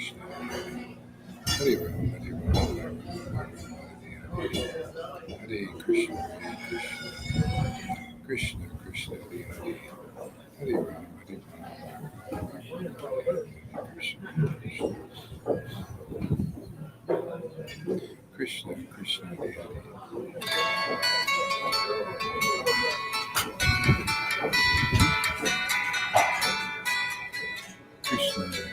Krishna. Hare Ram, Hare Ram, Hare Krishna, Hare Krishna. Krishna, Krishna, Hare Hare. Hare Ram, Hare Ram, Krishna, Krishna, Krishna, Hare Hare. Krishna, Krishna,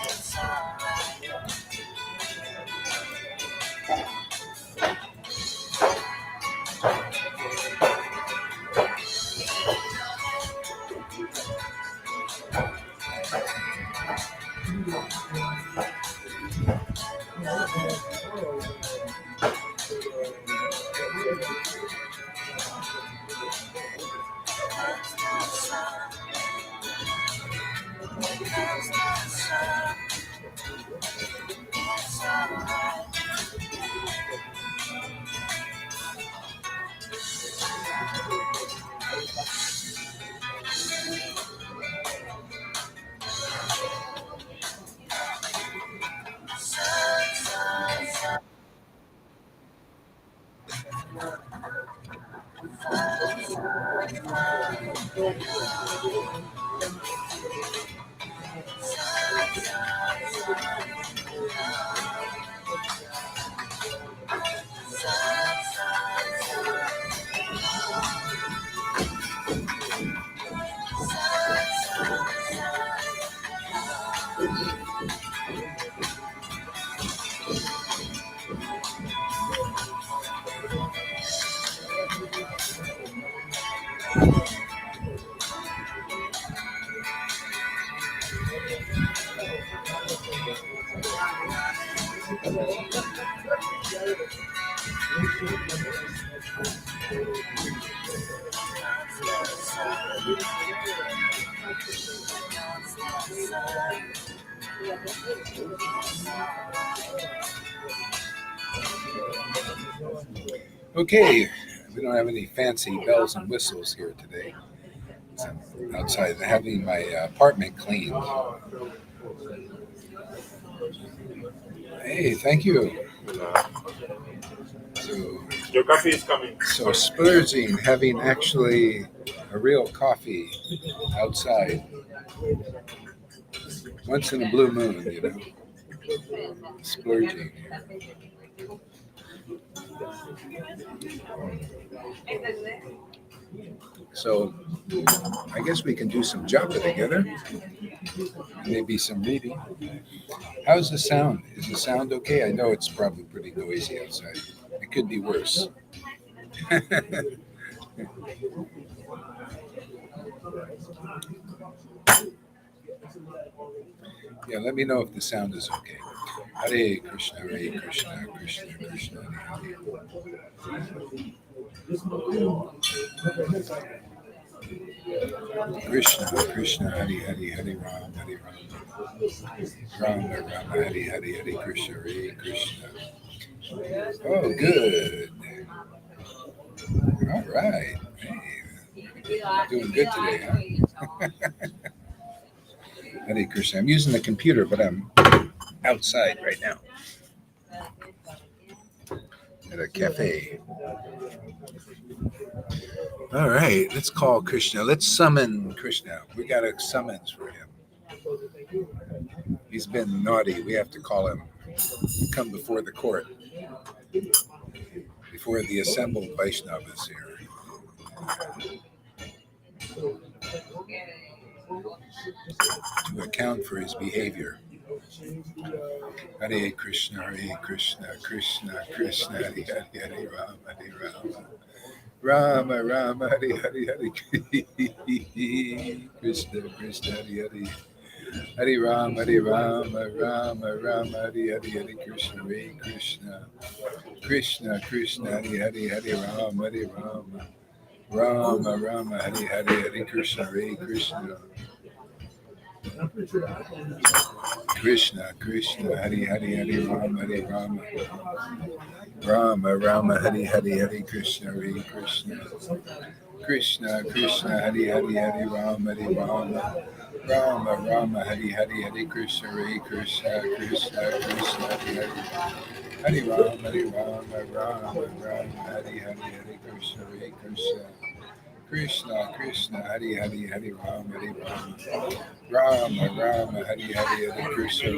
It's alright. Okay, we don't have any fancy bells and whistles here today. I'm outside having my apartment cleaned. Hey, thank you. So, Your coffee is coming. so splurging, having actually a real coffee outside. Once in a blue moon, you know. Splurging. So I guess we can do some japa together. Maybe some reading. How's the sound? Is the sound okay? I know it's probably pretty noisy outside. It could be worse. Yeah, let me know if the sound is okay. Hare Krishna, Hare Krishna, Krishna Krishna, Hare Hare. Krishna, Krishna, Hare Hare, Hare Ram, Hare Ram, Rama, Rama, Hare Hare, Hare Krishna, Hare Krishna. Oh, good. All right. Hey, doing good today, huh? Hare Krishna. I'm using the computer, but I'm outside right now at a cafe. All right, let's call Krishna. Let's summon Krishna. We got a summons for him. He's been naughty. We have to call him. Come before the court, before the assembled Vaishnavas here, to account for his behavior. Hare Krishna, Krishna Krishna, Hare Hare, Hare Rama, Rama Rama, Hare Hare, Hare Krishna Krishna, Hare Hare. Hare Rama, Rama Rama, Hare Hare, Hare Krishna, Krishna Krishna, Hare Hare, Hare Rama, Rama Rama, Hare Hare, Hare Krishna, Krishna Krishna, Hare Hare, Hare Rama, Rama Rama, Hare Hare, Hare Krishna, Krishna Krishna, Hare Hare, Hare Rama, Rama Rama, Hare Hare, Hare Krishna, Krishna Krishna, Hare Hare. Hare Rama, Rama Rama, Hare Hare, Hare Krishna, Krishna Krishna, Hare Hare, Hare Rama, Rama Rama, Hare Hare, Hare Krishna,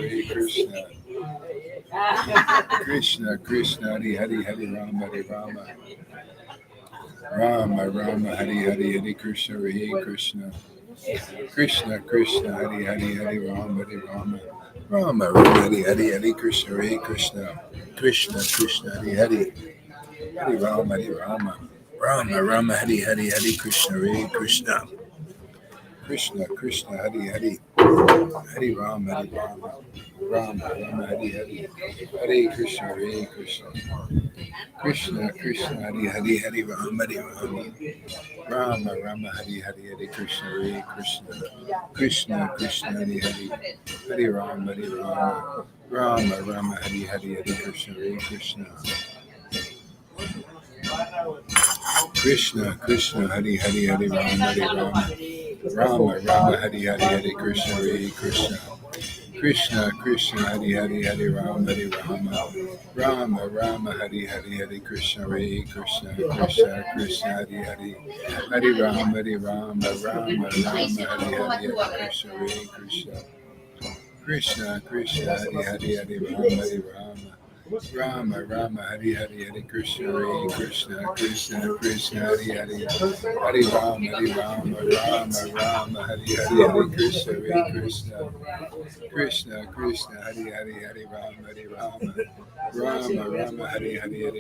Krishna Krishna, Hare Hare, Hare Rama, Rama Rama, Hare Hare, Hare Krishna, Krishna Krishna, Hare Hare, Hare Rama, Rama Rama, Hare Hare, Hare Krishna, Krishna Krishna, Hare Hare, Hare Rama, Rama Rama, Hare Hare, Hare Krishna, Krishna Krishna, Hare Hare, Hare Rama, Rama Rama, Hare Hare, Hare Krishna, Krishna Krishna, Hare Hare, Hare Rama, Rama Rama, Hare Hare, Hare Krishna, Krishna Krishna, Hare Hare, Hare Rama, Rama Rama, Hare Hare, Hare Krishna, Krishna, Hare Hare, Hare Rama, Rama Rama, Hare Hare, Hare Krishna, Krishna, Hare Hare, Hare Rama, Rama Rama, Hare Hare, Hare Krishna, Krishna, Hare Hare, Hare Rama, Rama Rama, Hare Hare, Hare Krishna, Hare Hare, Hare Rama, Rama Rama, Hare Hare, Hare Krishna, Krishna, Hare Hare, Hare Rama, Rama Rama, Hare Hare, Hare Krishna, Hare Hare, Hare Rama, Rama Rama, Hare Hare, Hare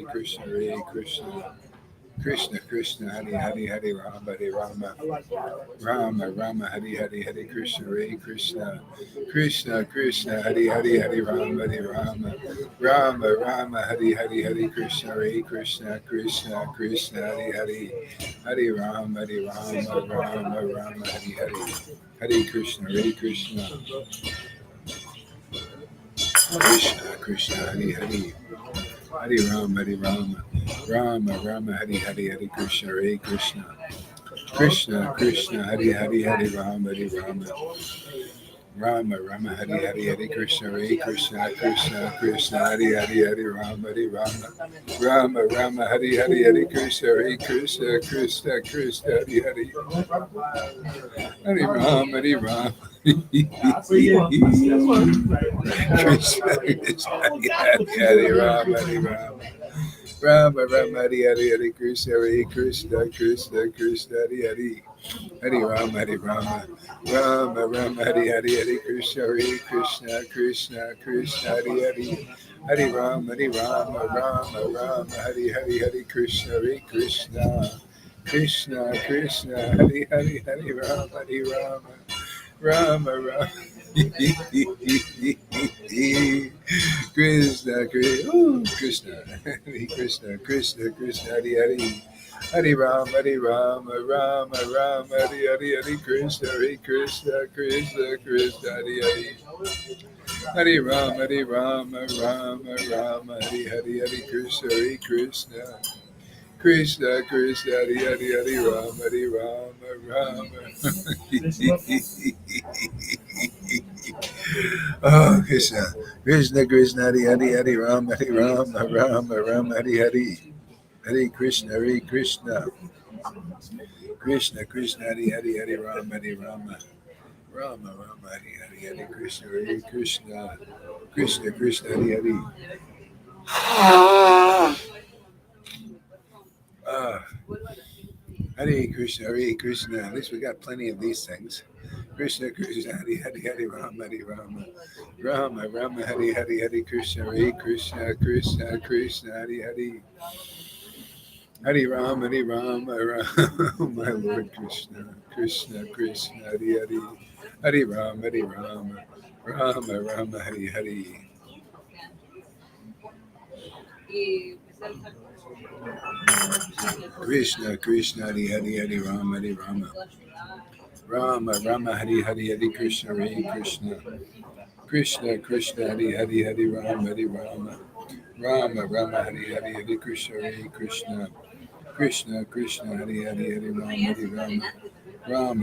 Krishna, Hare Hare, Hare Rama, Rama Rama, Hare Hare, Hare Krishna, Hare Hare, Hare Rama, Rama Rama, Hare Hare, Hare Krishna, Krishna, Hare Hare, Hare Rama, Rama Rama, Hare Hare, Hare Krishna, Krishna Krishna, Hare Hare, Hare Rama, Rama Rama, Hare Hare, Hare Krishna, Krishna, Hare Hare, Hare Rama, Rama Rama, Hare Hare, Hare Krishna, Krishna, Hare Hare, Hare Rama, Rama Rama, Hare Hare, Hare Krishna, Krishna, Hare Hare, Hare Rama, Krishna, Hare Rama, Rama Rama, Hare Hare, Hare Krishna, Krishna, Hare Hare, Hare Rama, Rama Rama, Hare Hare, Hare Krishna, Krishna, Hare Hare, Hare Rama, Rama, Hare Hare, Hare Krishna, Krishna, Hare Hare, Hare Rama, Rama, Krishna, Krishna, Hare Hare. Hare Rama, Rama, Hare Hare, Hare Krishna, Krishna, Hare Hare. Hare Rama, Rama, Hare Hare, Hare Krishna, Krishna, Hare Hare, Hare Rama, Oh, Krishna, Hare Hare, Hare Rama, Rama, Hare Hare. Hare Krishna, Krishna, Hare Hare, Hare Rama, Rama, Hare Hare, Hare Krishna, Krishna, Hare Hare. Ah, Hare Krishna, At least we got plenty of these things. Krishna Krishna Hari Hari Hari Rama Hari Rama Rama Rama Hari Hari Hari Krishna Hari Krishna Krishna Krishna Hari Hari Hari Ram Hari Ram my Lord Krishna Krishna Krishna Hari Hari Hari Ram Rama Rama Hari Hari Krishna Krishna Hari Hari Hari Rama Rama Rama Hari Hari Hari Krishna Hari Krishna Krishna Krishna Hari Hari Hari Rama Rama Rama Hari Hari Hari Krishna Hari Krishna Krishna Krishna Hari Hari Hari Rama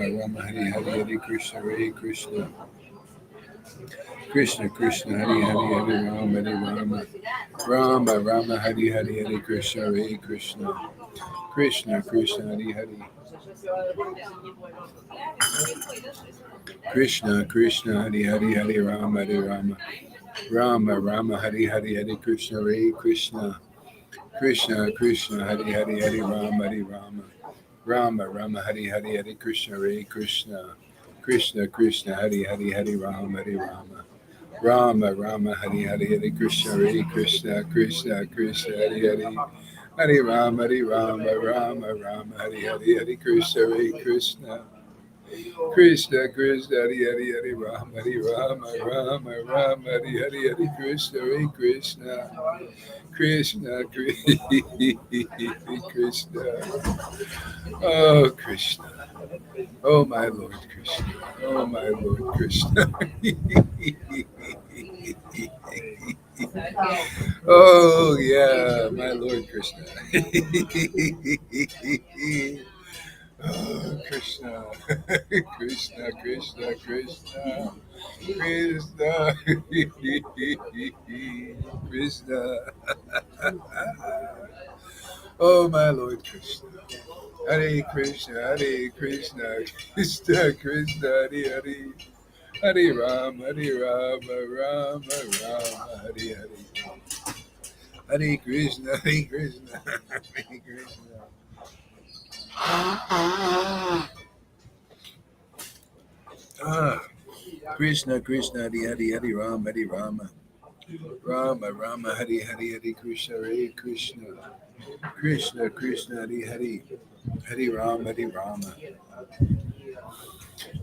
Rama Hari Hari Hari Krishna Hari Krishna Krishna Krishna Hari Hari Hari Rama Rama Hari Hari Hari Krishna Hari Krishna Krishna Krishna Hari Hari Krishna Krishna Hari Hari Hari Rama Rama Rama Hari Hari Hari Krishna Hari Krishna Krishna Krishna Hari Hari Hari Rama Rama Rama Hari Hari Hari Krishna Hari Krishna Krishna Krishna Hari Hari Hari Rama Rama Rama Hari Hari Hari Krishna Hari Krishna Krishna Krishna Hari Hari Hari Rama Rama Hari Hari Hari Krishna Hari Krishna Krishna Krishna Hari Hari Hari Rama Rama Hari Hari Hari Krishna Hari Krishna Krishna Krishna Oh Krishna Oh my Lord Krishna Oh my Lord Krishna Oh yeah my Lord Krishna Oh, Krishna, Krishna, Krishna, Krishna, Krishna, Krishna. Oh, my Lord Krishna. Hare Krishna, Krishna, Krishna, Hare Hare. Hare Rama, Rama, Hare Hare. Hare Krishna, Krishna. Krishna, Krishna, Hare Hare, Hare Rama, Rama, Rama, Hare Hare, Hare Krishna, Hare Krishna, Krishna, Krishna, Hare Hare, Hare Rama,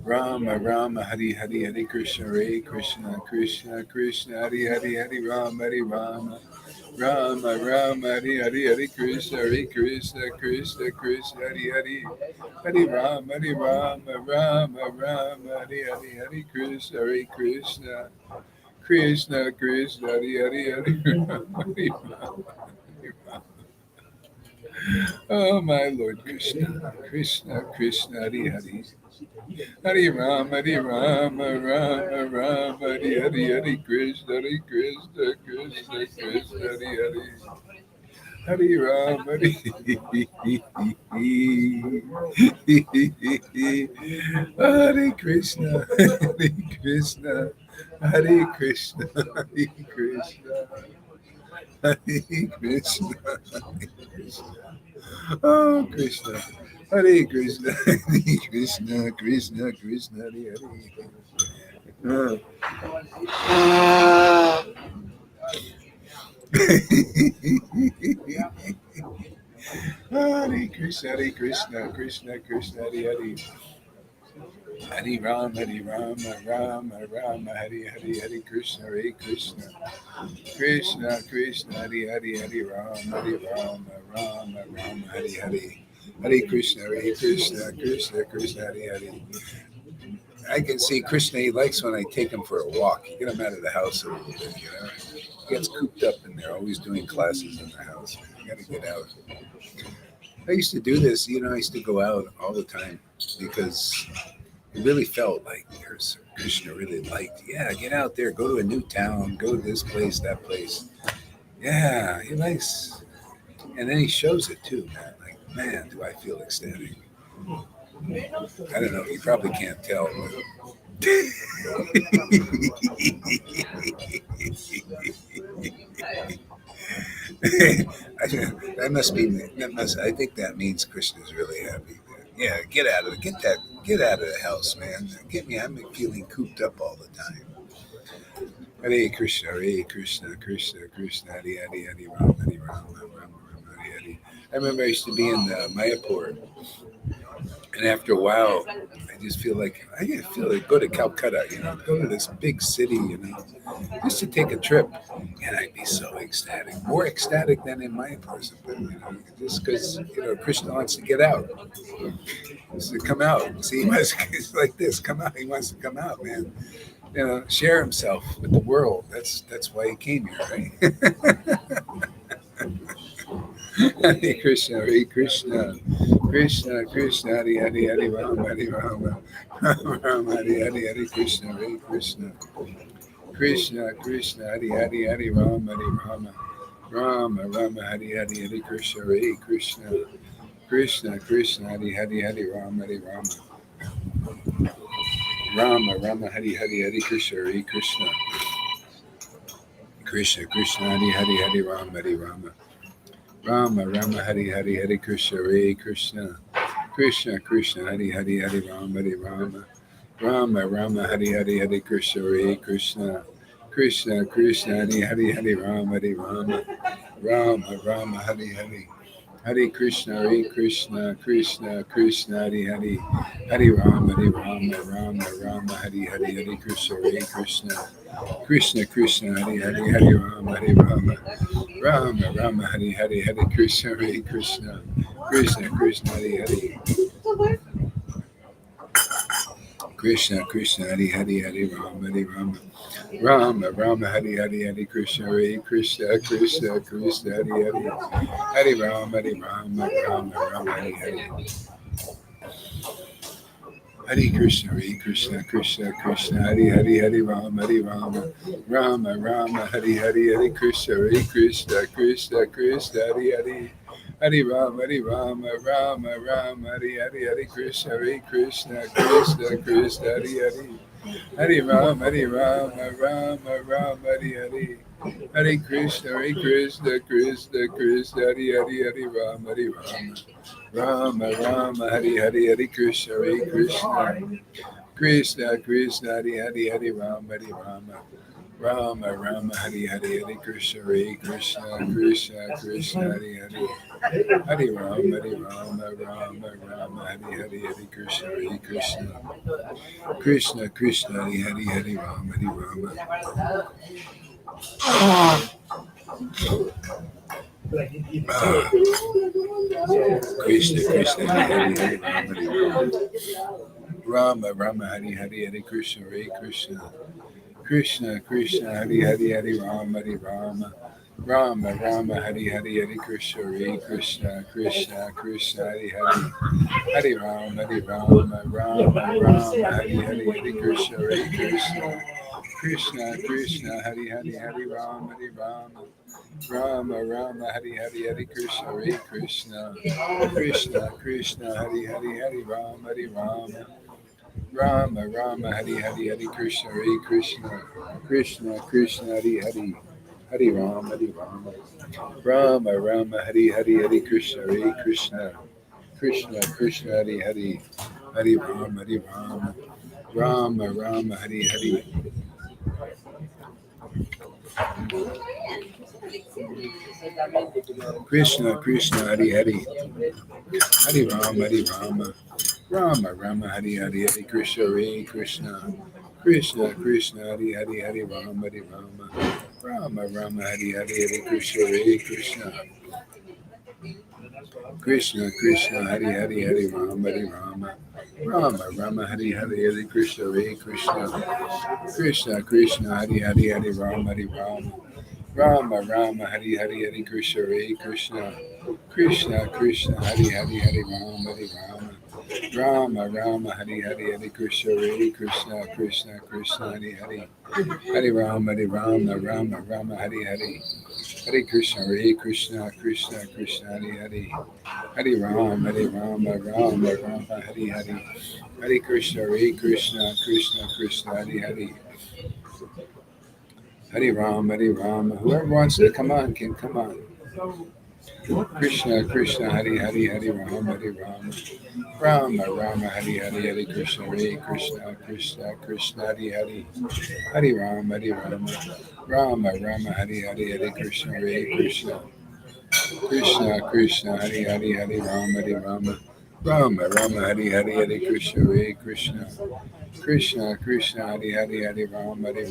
Rama, Rama, Hare Hare, Hare Krishna, Hare Krishna, Krishna, Krishna, Hare Hare, Hare Rama, Rama, Rama, Hare Hare, Hare Krishna, Krishna, Krishna, Hare Hare, Hare Rama, Rama, Hare Hare, Hare Krishna, Krishna, Krishna, Krishna, Hare Hare, Hare Rama, Hare Rama. Oh my Lord Krishna, Krishna, Krishna, Hare Hare. Hare Rama, Rama, Hare Hare, Hare Krishna, Krishna, Krishna, Hare Hare. Hare Rama, Hare Hare Krishna, Hare Krishna, Hare Krishna, Hare Krishna, Hare Krishna, Hare Krishna. Oh Krishna, Hare Krishna, Hare Krishna, Krishna, Krishna, Hare Hare. Hare Krishna, Krishna, Krishna, Hare Hare. Hare Rama, Rama, Hare Hare, Hare Krishna, Krishna, Krishna, Krishna, Hare Hare, Hare Rama, Rama, Hare Hare. Hare Krishna, Krishna, Krishna, Hare Hare. I can see Krishna, he likes when I take him for a walk. You get him out of the house a little bit, He gets cooped up in there, always doing classes in the house. You got to get out. I used to do this, I used to go out all the time because it really felt like Krishna really liked, get out there, go to a new town, go to this place, that place. Yeah, he likes, and then he shows it too, man. Like, man, do I feel ecstatic. I don't know, you probably can't tell, but I think that means Krishna's really happy. Yeah, get out of it. Get that Get out of the house, man. I'm feeling cooped up all the time. Hare Krishna, Krishna, Krishna, Hare Hare, Hare Rama, Hare Rama, Rama Rama, Hare Hare. I remember I used to be in Mayapur, and after a while, I just feel like go to Calcutta, go to this big city, just to take a trip, and I'd be so ecstatic, more ecstatic than in Mayapur, just because Krishna wants to get out, wants to come out. See, he's like this, come out. He wants to come out, man. Share himself with the world. That's why he came here, right? Hare Krishna, Hare Krishna, Krishna Krishna, Hare Hare, Hare Rama, Hare Rama, Rama Rama, Hare Hare, Hare Krishna, Hare Krishna, Krishna Krishna, Hare Hare, Hare Rama, Hare Rama, Rama Rama, Hare Hare, Hare Krishna, Hare Krishna, Krishna Krishna, Hare Hare, Hare Rama, Hare Rama, Rama Rama, Hare Hare, Hare Krishna, Hare Krishna, Krishna Krishna, Hare Hare, Hare Rama, Hare Rama, Rama Rama, Hare Hare, Hare Krishna, Hare Krishna, Krishna Krishna, Hare Hare, Hare Rama, Hare Rama, Rama Rama, Hare Hare, Hare Krishna, Hare Krishna, Krishna Krishna, Hare Hare, Hare Rama, Hare Rama, Rama Rama, Hare Hare, Hare Krishna, Hare Krishna, Krishna Krishna, Hare Hare, Hare Rama, Hare Rama, Rama Rama, Hare Hare, Hare Krishna, Hare Krishna, Krishna Krishna, Hare Hare, Hare Rama, Hare Rama, Rama Rama, Hare Hare, Hare Krishna, Hare Krishna, Krishna Krishna, Hare Hare, Krishna Krishna, Hare Hare, Hare Rama, Hare Rama, Rama Rama, Hare Hare, Hare Krishna, Hare Krishna, Krishna Krishna, Hare Hare, Hare Rama, Hare Rama, Rama Rama, Hare Hare, Hare Krishna, Hare Krishna, Krishna Krishna, Hare Hare, Hare Rama, Hare Rama, Rama Rama, Hare Hare, Hare Krishna, Hare Krishna, Krishna Krishna, Hare Hare, Hare Rama, Hare Rama, Rama Rama, Hare Hare, Hare Krishna, Hare Krishna, Krishna Krishna, Hare Hare, Hare Rama, Hare Rama, Rama Rama, Hare Hare, Hare Krishna, Hare Krishna, Krishna Krishna, Hare Hare, Hare Rama, Hare Rama, Rama Rama, Hare Hare, Hare Krishna, Hare Krishna, Krishna Krishna, Hare Hare, Hare Rama, Hare Rama, Rama Rama, Hare Hare, Hare Krishna, Hare Krishna, Krishna Krishna, Hare Hare, Hare Rama, Hare Rama, Rama Rama, Hare Hare, Hare Krishna, Hare Krishna, Krishna Krishna, Hare Hare, Hare Rama, Hare Rama, Krishna Krishna, Hare Hare, Hare Rama, Hare Rama, Rama Rama, Hare Hare, Hare Krishna, Hare Krishna, Krishna Krishna, Hare Hare, Hare Rama, Hare Rama, Rama Rama, Hare Hare, Hare Krishna, Hare Krishna, Krishna Krishna, Hare Hare, Hare Rama, Hare Rama, Rama Rama, Hare Hare, Hare Krishna, Hare Krishna, Krishna Krishna, Hare Hare, Hare Rama, Hare Rama, Rama Rama, Hare Hare, Hare Krishna, Hare Krishna, Krishna Krishna, Hare Hare, Hare Rama, Hare Rama, Rama Rama, Hare Hare, Hare Krishna, Hare Krishna, Krishna Krishna, Hare Hare, Hare Rama, Hare Rama, Rama Rama, Hare Hare, Hare Krishna, Hare Krishna, Krishna Krishna, Hare Hare, Hare Rama, Hare Rama, Rama Rama, Hare Hare, Krishna Krishna, Hare Hare, Hare Rama, Hare Rama, Rama Rama, Hare Hare, Hare Krishna, Hare Krishna, Krishna Krishna, Hare Hare, Hare Rama, Hare Rama, Rama Rama, Hare Hare, Hare Krishna, Hare Krishna, Krishna Krishna, Hare Hare, Hare Rama, Hare Rama, Rama Rama, Hare Hare, Hare Krishna, Hare Krishna, Krishna Krishna, Hare Hare, Hare Rama, Hare Rama, Rama Rama, Hare Hare, Hare Krishna, Hare Krishna, Krishna Krishna, Hare Hare, Hare Rama, Hare Rama, Rama Rama, Hare Hare, Hare Krishna, Hare Krishna, Krishna Krishna, Hare Hare, Hare Rama, Hare Rama, Rama Rama, Hare Hare, Hare Krishna, Hare Krishna, Krishna Krishna, Hare Hare, Hare Rama, Hare Rama, Rama Rama, Hare Hare, Hare Krishna, Hare Krishna, Krishna Krishna, Hare Hare, Hare Rama, Hare Rama. Whoever wants to come on can come on. Krishna Krishna Hari Hari Hari Rama Hari Rama Rama Rama Hari Hari Hari Krishna Hare Krishna Krishna Krishna Hari Hari Hari Rama Rama Rama Hari Hari Hari Krishna Hare Krishna Krishna Krishna Hari Hari Hari Rama Rama Hari Hari Hari Krishna Hare Krishna Krishna Krishna Hari Hari Hari Rama Hari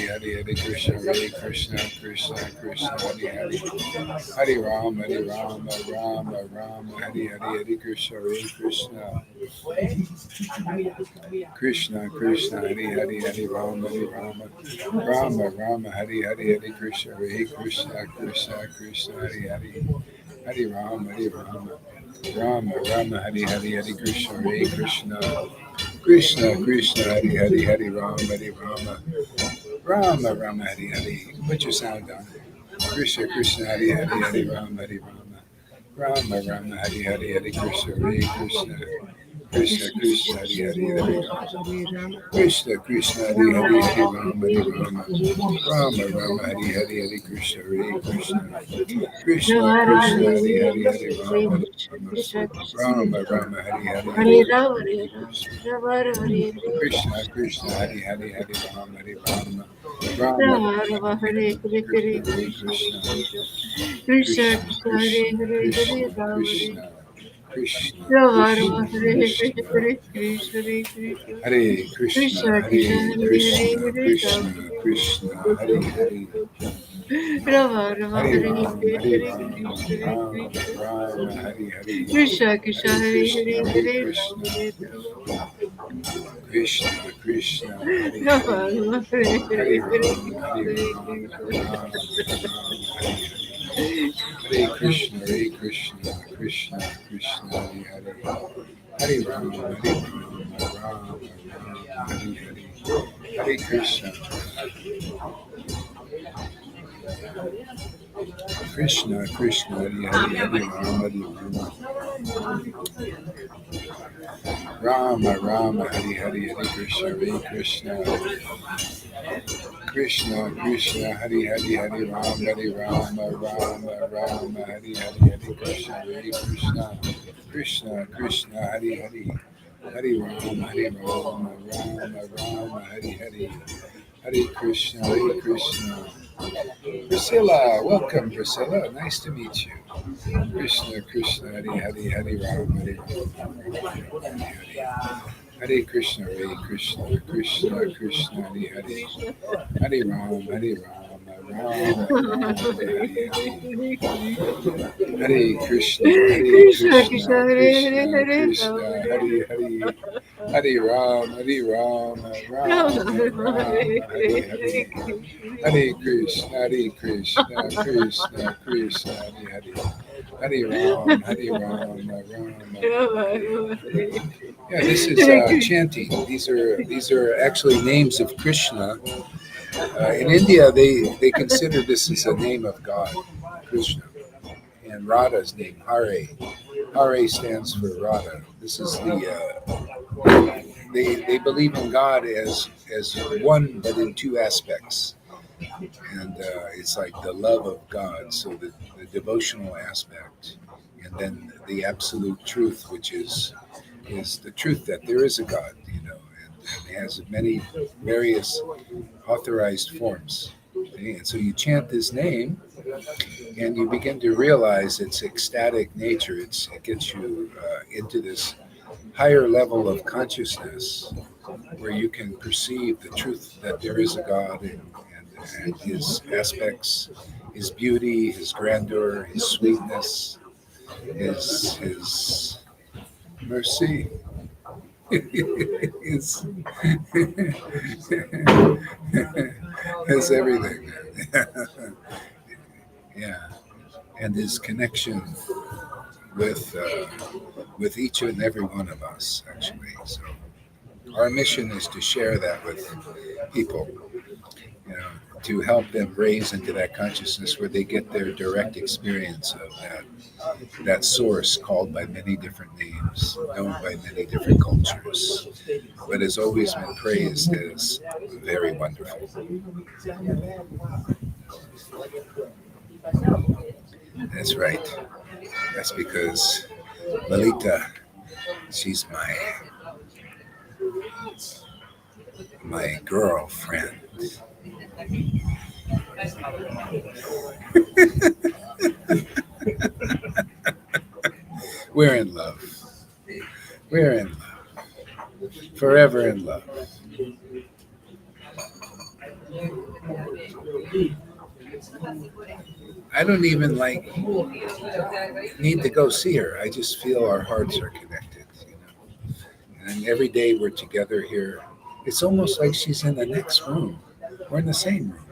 Hari Hari Krishna Hare Krishna Krishna Krishna Hari Hari Hari Rama Hari Hari Hari Krishna Hare Krishna Krishna Krishna Hari Hari Hari Rama Hari Hari Hari Krishna Hare Krishna Krishna Krishna Hari Hari Hari Rama Hari Hari Hari Krishna Hare Krishna Krishna Krishna Hari Hari Hari Rama Hari Hari. Put your sound on. Krishna Krishna Hari Hari Hari Rama Rama Hari Hari Hari Krishna Hare Krishna Krishna Krishna Hari Hari Hari Krishna Krishna Hari Hari Hari Rama Hari Hari Hari Krishna Hare Krishna Krishna Krishna Hari Hari Hari Rama Hari Hari Hari Krishna Krishna Hari Hari Hari Rama Hari Krishna Krishna Krishna Krishna Hare Krishna Hare Krishna Krishna Hare Hare Hare Rama Hare Hare Krishna Krishna Hare Hare Krishna Hare Hare Hare Krishna Krishna Krishna Hare Rama Hare Rama Hare Hare Hare Hare Ram Hare Ram Hare Krishna Krishna Krishna Hare Hare Hare Ram Ram Hare Hare Hare Krishna Krishna Krishna Hare Hare Hare Rama Rama Hare Hare Hare Krishna Krishna Krishna Hare Hare Hare Rama Rama Hare Hare Hare Krishna Krishna Krishna Hare Hare Hare Rama Rama Hare Hare Hare Krishna Priscilla, welcome Priscilla, nice to meet you. Krishna Krishna Hare Hare Hare Rama Hare Krishna Krishna Krishna Hare Hare Hare Rama Rama Hare Hare Hare Krishna Krishna Krishna Hare Hare Hare Krishna Hare Hare Hare Rama Rama Hare Hare Hare Krishna Krishna Krishna Hare Hare Hare Rama Yeah, this is chanting. These are actually names of Krishna. In India, they consider this as a name of God, Krishna, and Radha's name, Hare. Hare stands for Radha. This is they believe in God as one, but in two aspects, and it's like the love of God, so the devotional aspect, and then the absolute truth, which is the truth that there is a God, and it has many various authorized forms. Okay? And so you chant this name, and you begin to realize its ecstatic nature. It gets you into this higher level of consciousness where you can perceive the truth that there is a God and his aspects, his beauty, his grandeur, his sweetness, his mercy. It's, it's everything. Yeah, and his connection with each and every one of us, actually. So our mission is to share that with people, to help them raise into that consciousness where they get their direct experience of that source called by many different names, known by many different cultures, but has always been praised as very wonderful. That's right. That's because Lalita, she's my girlfriend. We're in love. We're in love. Forever in love. I don't even need to go see her. I just feel our hearts are connected, And every day we're together here. It's almost like she's in the next room. We're in the same room.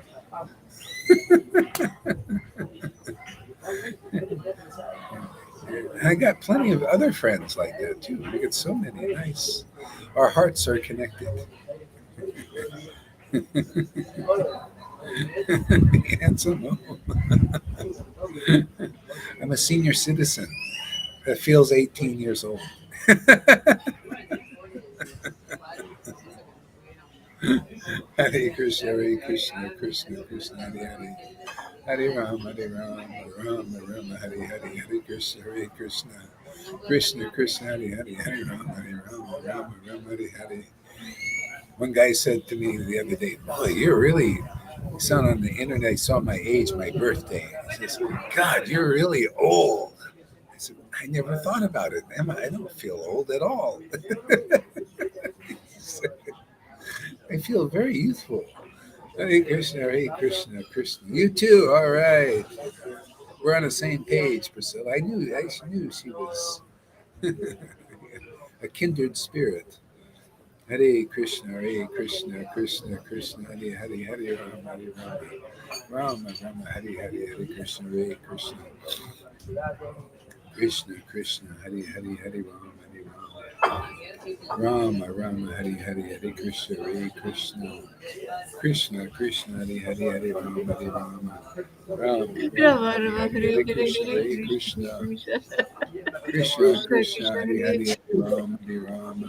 And I got plenty of other friends like that too. We get so many nice. Our hearts are connected. Handsome. I'm a senior citizen that feels 18 years old. Hare Krishna, Hare Krishna, Krishna Krishna, Hare Hare. Hare Rama, Rama Rama, Hare Hare, Hare Krishna, Krishna Krishna, Hare Hare, Hare Rama, Rama Hare Hare. One guy said to me the other day, "Boy, you're really." He saw on the internet. He saw my age, my birthday. He says, "God, you're really old." I said, "I never thought about it. I don't feel old at all. I feel very youthful." Hare Krishna, Krishna. You too. All right. We're on the same page, Priscilla. I knew she was a kindred spirit. Hare Krishna, Krishna Krishna, Hare Hare, Hare Rama, Rama, Hare Hare, Hare Krishna, Krishna, Krishna Krishna, Hare Hare, Hare Rama, Rama, Hare Hare, Hare Krishna, Krishna Krishna, Hare Hare, Hare Rama, Rama, Rama, Hare Hare Krishna, Hare Krishna. Krishna. Krishna, Krishna, Hare Hare, Hare Rama,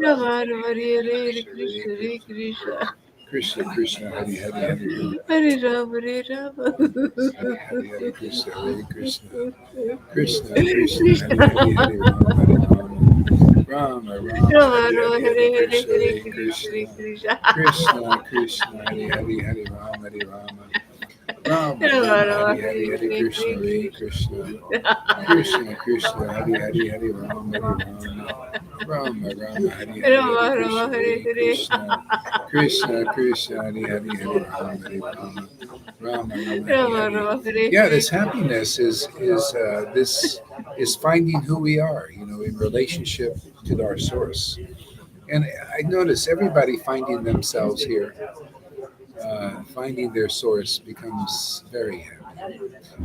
Rama, Rama, Hare Hare Krishna, Hare Krishna. Krishna, Krishna, Hare Hare, Hare Rama, Hare Rama, Hare Rama. Hare Hare, Krishna, Hare Krishna, Krishna, Krishna, Hare Krishna. Hare, Hare Rama, Hare Rama, Rama, Rama, Hare Hare, Hare Hare Hare, Krishna, Hare Hare Krishna, Krishna, Krishna. Krishna, Krishna, Hare Hare, Hare Rama, Hare Rama, Rama, Rama, Hare Hare, Hare Hare Krishna, Hare Krishna, Krishna, Krishna, Hare Hare, Hare Rama, Hare Rama, Rama, Hare Hare, Hare Rama, Krishna, Hare Hare Hare. Krishna, Krishna, Krishna, Hare Hare, Hare Rama, Hare Rama, Rama, Hare Hare. Rama, Hare Yeah, Hare. this happiness is finding who we are, in relationship to our source. And I notice everybody finding themselves here, finding their source becomes very happy,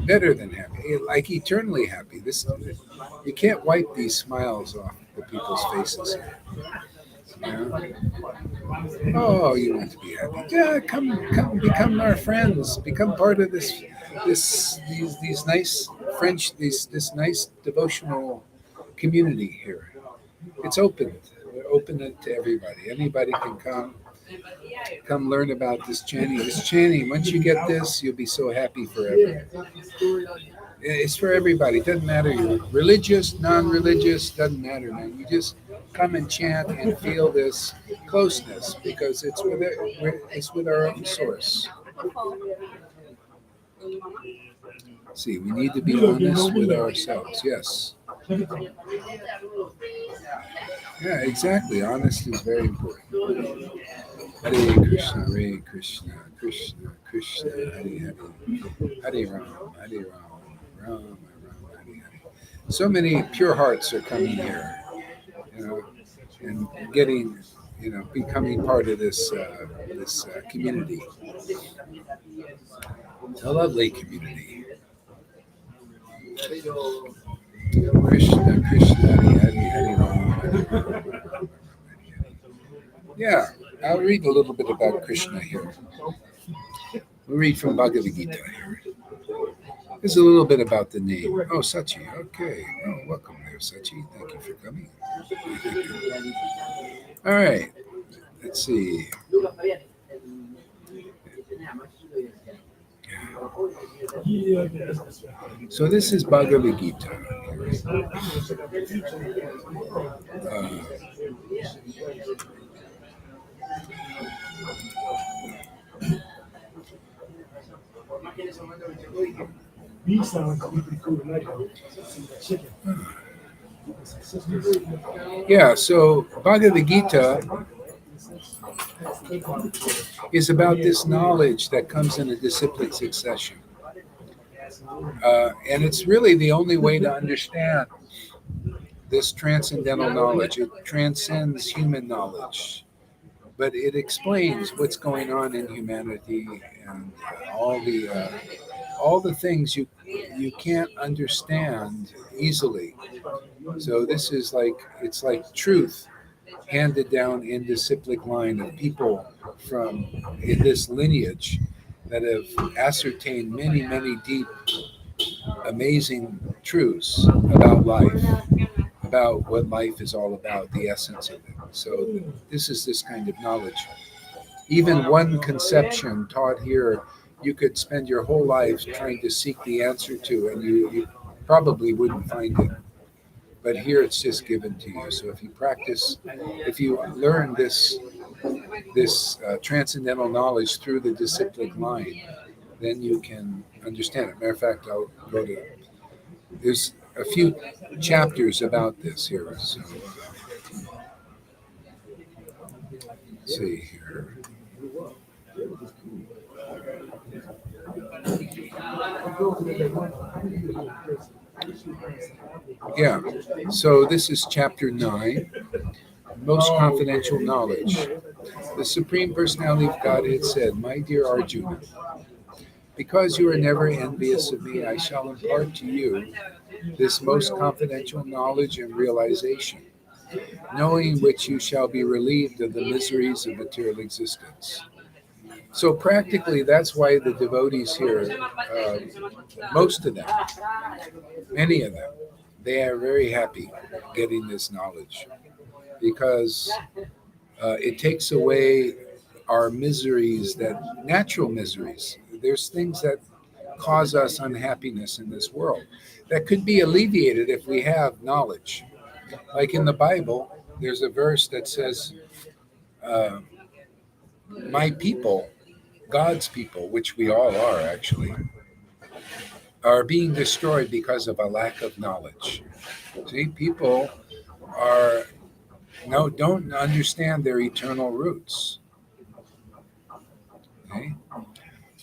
better than happy, like eternally happy. This you can't wipe these smiles off the people's faces here. You know? Oh, you want to be happy? Yeah, come, become our friends. Become part of these nice French, this nice devotional community here. It's open. We're open it to everybody. Anybody can come learn about this chanting. This chanting, once you get this, you'll be so happy forever. It's for everybody. It doesn't matter you're religious, non-religious, doesn't matter, man. You just come and chant and feel this closeness because it's with our own source. See, we need to be honest with ourselves. Yes. Yeah, exactly. Honesty is very important. Hare Krishna, Hare Krishna, Krishna Krishna, Hare Hare, Hare Rama, Hare Rama, Rama Rama, Hare Hare. So many pure hearts are coming here, and getting, becoming part of this community. A lovely community. Krishna Krishna, Hare Hare, Hare Rama, Hare Rama. Yeah, I'll read a little bit about Krishna here. We'll read from Bhagavad Gita here. There's a little bit about the name. Oh, Sachi. Okay. Oh, welcome there, Sachi. Thank you for coming. All right. Let's see. So this is Bhagavad Gita. Uh, yeah, so Bhagavad Gita is about this knowledge that comes in a disciplic succession. And it's really the only way to understand this transcendental knowledge. It transcends human knowledge, but it explains what's going on in humanity and all the things you can't understand easily. So this is it's like truth handed down in disciplic line of people from in this lineage that have ascertained many deep, amazing truths about life, about what life is all about, the essence of it. So this is this kind of knowledge. Even one conception taught here, you could spend your whole life trying to seek the answer to, and you probably wouldn't find it. But here it's just given to you. So if you practice, if you learn this transcendental knowledge through the disciplic line, then you can understand it. Matter of fact, I'll go to. There's a few chapters about this here. So let's see here. Yeah. So this is chapter 9. Most confidential knowledge. The Supreme Personality of Godhead said, "My dear Arjuna, because you are never envious of me, I shall impart to you this most confidential knowledge and realization, knowing which you shall be relieved of the miseries of material existence." So practically, that's why the devotees here, most of them, many of them, they are very happy getting this knowledge because it takes away our miseries, that natural miseries. There's things that cause us unhappiness in this world that could be alleviated if we have knowledge. Like in the Bible, there's a verse that says, uh, "My people, God's people," which we all are actually, are being destroyed because of a lack of knowledge. See, people are don't understand their eternal roots. Okay?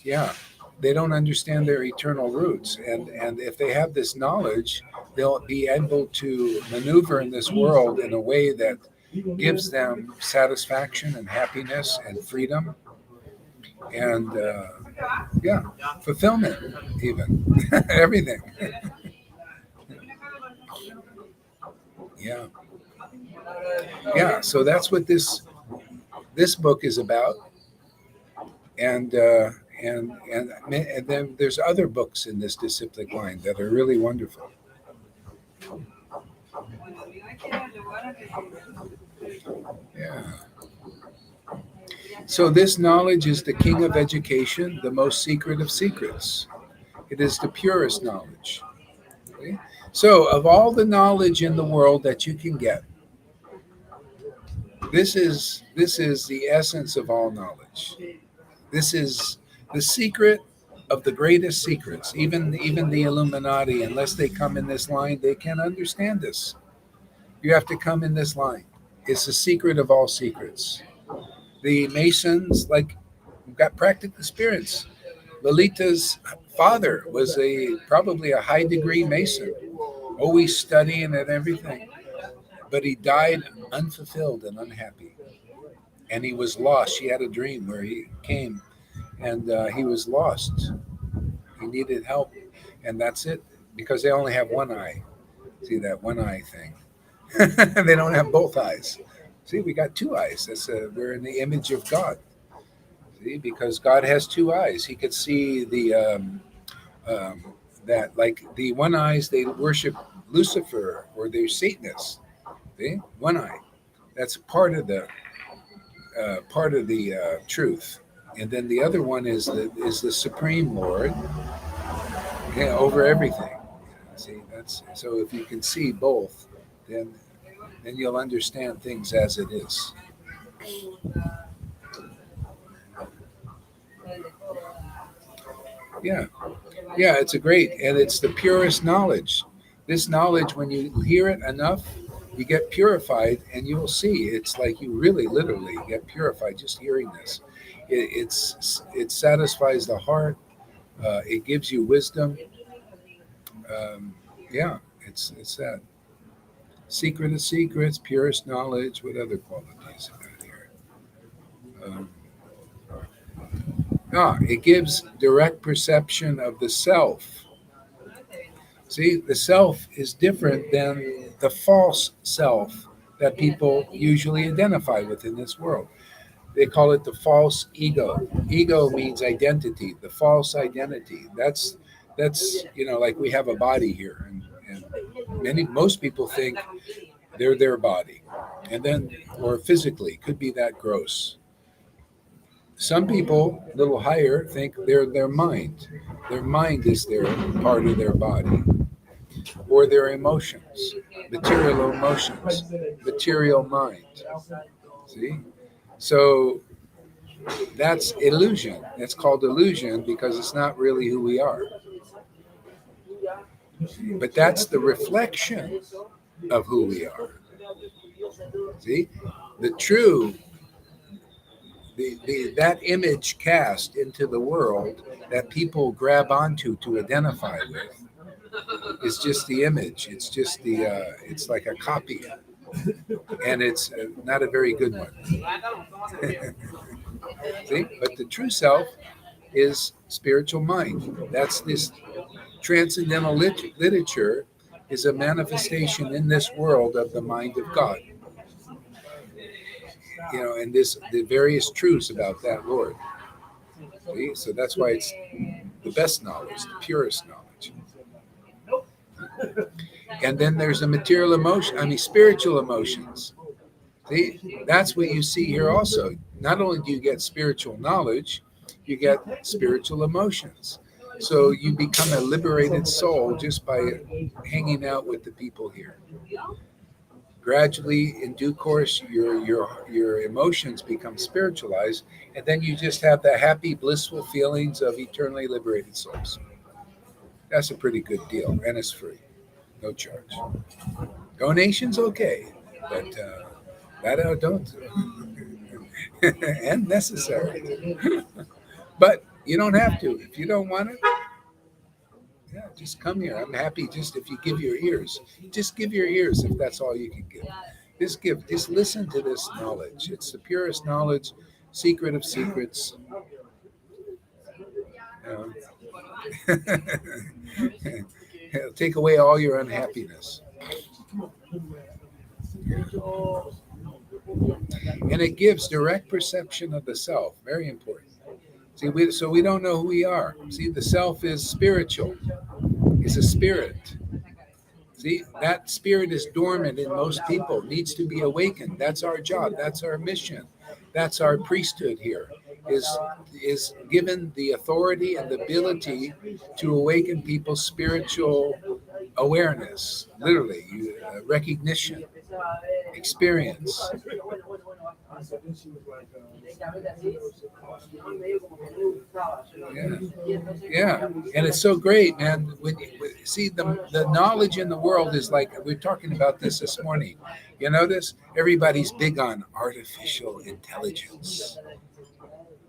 Yeah, they don't understand their eternal roots, and if they have this knowledge, they'll be able to maneuver in this world in a way that gives them satisfaction and happiness and freedom and yeah, fulfillment, even everything. Yeah, yeah. So that's what this book is about, and and then there's other books in this disciplic line that are really wonderful. Yeah. So this knowledge is the king of education, the most secret of secrets. It is the purest knowledge. Okay? So of all the knowledge in the world that you can get, this is the essence of all knowledge. This is the secret of the greatest secrets. Even the Illuminati, unless they come in this line, they can't understand this. You have to come in this line. It's the secret of all secrets. The Masons, like, got practical experience. Lolita's father was probably a high degree Mason, always studying and everything, but he died unfulfilled and unhappy, and he was lost. She had a dream where he came, and he was lost. He needed help, and that's it, because they only have one eye. See that one eye thing? They don't have both eyes. See, we got two eyes. We're in the image of God. See, because God has two eyes. He could see that, like the one eyes, they worship Lucifer or they're Satanists. See, one eye. That's part of the truth. And then the other one is the Supreme Lord, over everything. See, that's so. If you can see both, then you'll understand things as it is. Yeah, yeah, it's a great, and it's the purest knowledge. This knowledge, when you hear it enough, you get purified, and you will see. It's like you really, literally get purified just hearing this. It satisfies the heart. It gives you wisdom. Um, yeah, it's that secret of secrets, purest knowledge. What other qualities I got here? Um, it gives direct perception of the self. See, the self is different than the false self that people usually identify with in this world. They call it the false ego. Ego means identity, the false identity. That's like we have a body here, and most people think they're their body, and then or physically could be that gross. Some people, a little higher, think they're their mind. Their mind is their part of their body, or their emotions, material mind. See? So that's illusion. It's called illusion because it's not really who we are. But that's the reflection of who we are. See? The true, that image cast into the world that people grab onto to identify with is just the image. It's just it's like a copy, and it's not a very good one. See, but the true self is spiritual mind. That's this transcendental literature is a manifestation in this world of the mind of God. And the various truths about that Lord. See? So that's why it's the best knowledge, the purest knowledge. And then there's the material emotion, spiritual emotions. See, that's what you see here also. Not only do you get spiritual knowledge, you get spiritual emotions. So you become a liberated soul just by hanging out with the people here. Gradually, in due course, your emotions become spiritualized, and then you just have the happy, blissful feelings of eternally liberated souls. That's a pretty good deal, and it's free, no charge. Donations, okay, but that I don't and necessary. But you don't have to if you don't want it. Yeah, just come here. I'm happy just if you give your ears. Just give your ears if that's all you can give. Just listen to this knowledge. It's the purest knowledge, secret of secrets. Um, It'll take away all your unhappiness. And it gives direct perception of the self. Very important. See, so we don't know who we are. See, the self is spiritual. It's a spirit. See, that spirit is dormant in most people, needs to be awakened. That's our job. That's our mission. That's our priesthood here, is given the authority and the ability to awaken people's spiritual awareness, literally, recognition, experience. Yeah, yeah, and it's so great, man. When you see the knowledge in the world is like we're talking about this morning. You notice everybody's big on artificial intelligence.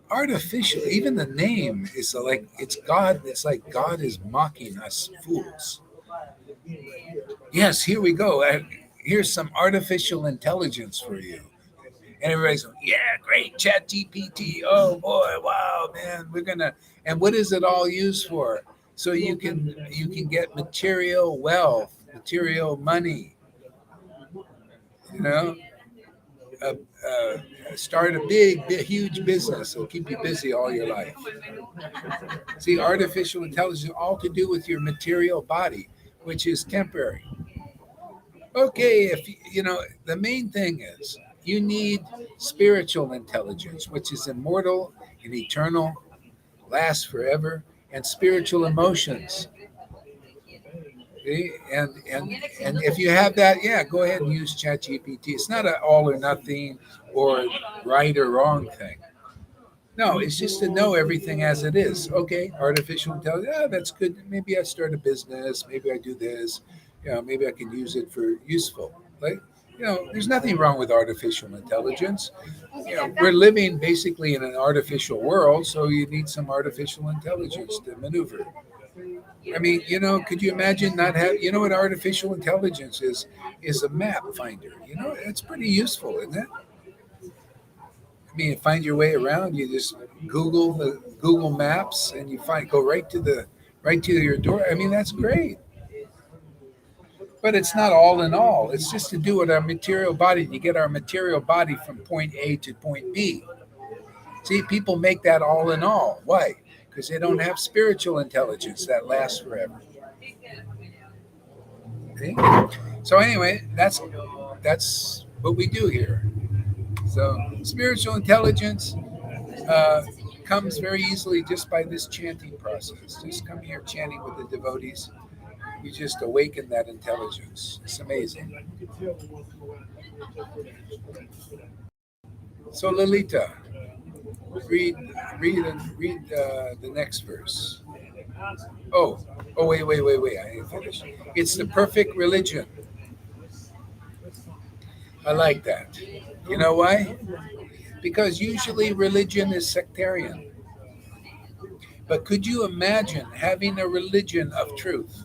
Artificial, even the name is like it's God. It's like God is mocking us fools. Yes, here we go. Here's some artificial intelligence for you. And everybody's going, yeah, great, Chat GPT. Oh boy, wow, man, we're gonna. And what is it all used for? So you can get material wealth, material money. You know, uh, uh, start a huge business. It'll keep you busy all your life. See, artificial intelligence all to do with your material body, which is temporary. Okay, if the main thing is you need spiritual intelligence, which is immortal and eternal, lasts forever, and spiritual emotions. See? And if you have that, yeah, go ahead and use ChatGPT. It's not an all or nothing or right or wrong thing. No, it's just to know everything as it is. Okay, artificial intelligence, yeah, that's good. Maybe I start a business. Maybe I do this. Maybe I can use it for useful. Like, there's nothing wrong with artificial intelligence. We're living basically in an artificial world, so you need some artificial intelligence to maneuver. I mean, could you imagine not have, what artificial intelligence is? Is a map finder. It's pretty useful, isn't it? I mean, find your way around. You just Google Maps, and you go right to your door. I mean, that's great. But it's not all in all. It's just to do with our material body to get our material body from point A to point B. See, people make that all in all. Why? Because they don't have spiritual intelligence that lasts forever. See? So anyway, that's what we do here. So spiritual intelligence comes very easily just by this chanting process. Just come here chanting with the devotees. You just awaken that intelligence. It's amazing. So Lalita, read the next verse. Oh, wait. I didn't finish. It's the perfect religion. I like that. You know why? Because usually religion is sectarian. But could you imagine having a religion of truth?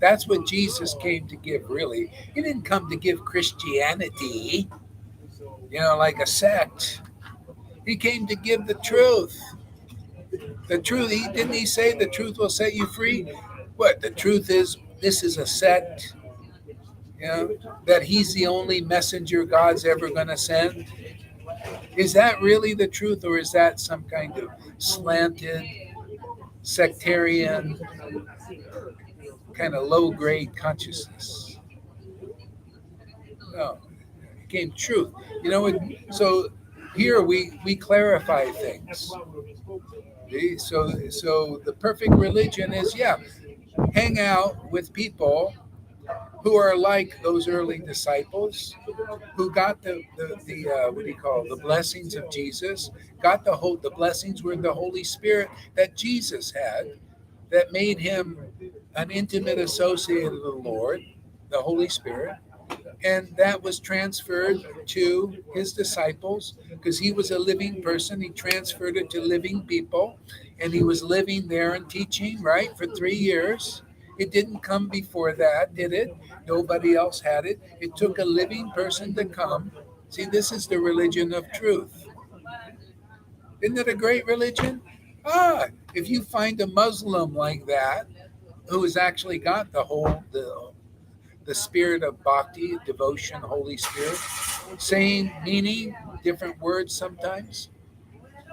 That's what Jesus came to give, really. He didn't come to give Christianity, like a sect. He came to give the truth. The truth, didn't he say the truth will set you free? What, the truth is, this is a sect, that he's the only messenger God's ever going to send? Is that really the truth, or is that some kind of slanted, sectarian, kind of low-grade consciousness? No, it became truth. So here we clarify things. See? So the perfect religion is, hang out with people who are like those early disciples, who got the what do you call it, the blessings of Jesus, got the blessings were the Holy Spirit that Jesus had, that made him an intimate associate of the Lord, the Holy Spirit, and that was transferred to his disciples because he was a living person. He transferred it to living people, and he was living there and teaching, right, for 3 years. It didn't come before that, did it? Nobody else had it. It took a living person to come. See, this is the religion of truth. Isn't it a great religion? If you find a Muslim like that, who has actually got the spirit of bhakti, devotion, Holy Spirit, same meaning, different words sometimes,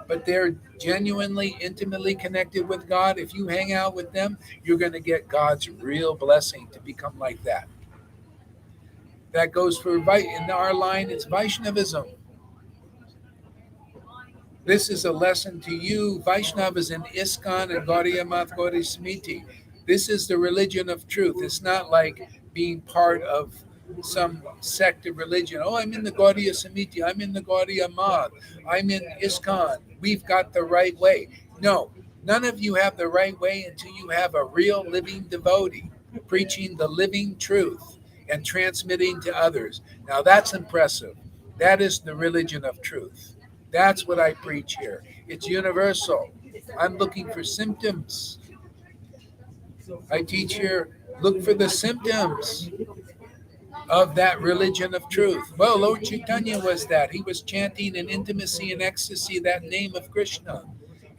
but they're genuinely, intimately connected with God. If you hang out with them, you're going to get God's real blessing to become like that. That goes for, in our line, it's Vaishnavism. This is a lesson to you, Vaishnavas in ISKCON and Gaudiya Math Gaudiya Samiti. This is the religion of truth. It's not like being part of some sect of religion. Oh, I'm in the Gaudiya Samiti. I'm in the Gaudiya Math. I'm in ISKCON. We've got the right way. No, none of you have the right way until you have a real living devotee preaching the living truth and transmitting to others. Now that's impressive. That is the religion of truth. That's what I preach here. It's universal. I'm looking for symptoms. I teach here, look for the symptoms of that religion of truth. Well, Lord Caitanya was that. He was chanting in intimacy and ecstasy that name of Krishna.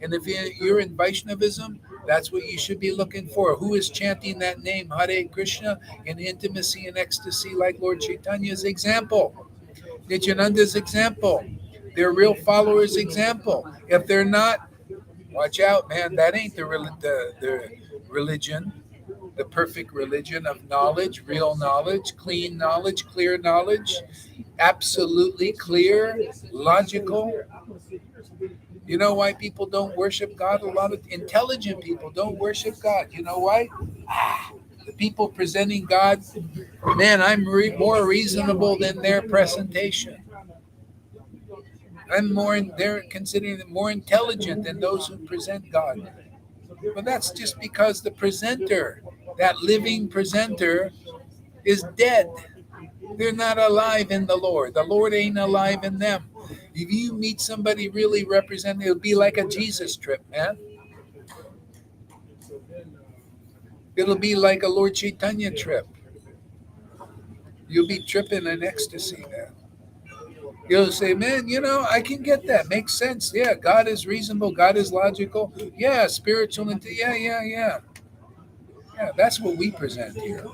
And if you're in Vaishnavism, that's what you should be looking for. Who is chanting that name, Hare Krishna, in intimacy and ecstasy, like Lord Caitanya's example, Nityananda's example, their real followers' example. If they're not, watch out, man. That ain't the religion, the perfect religion of knowledge, real knowledge, clean knowledge, clear knowledge, absolutely clear, logical. You know why people don't worship God? A lot of intelligent people don't worship God. You know why? The people presenting God, man, I'm more reasonable than their presentation. They're considering it more intelligent than those who present God. But that's just because the presenter, that living presenter, is dead. They're not alive in the Lord. The Lord ain't alive in them. If you meet somebody really representing, it'll be like a Jesus trip, man. It'll be like a Lord Caitanya trip. You'll be tripping in ecstasy, man. You'll say, man, I can get that. Makes sense. Yeah, God is reasonable. God is logical. Yeah, spiritual. Yeah. Yeah, that's what we present here.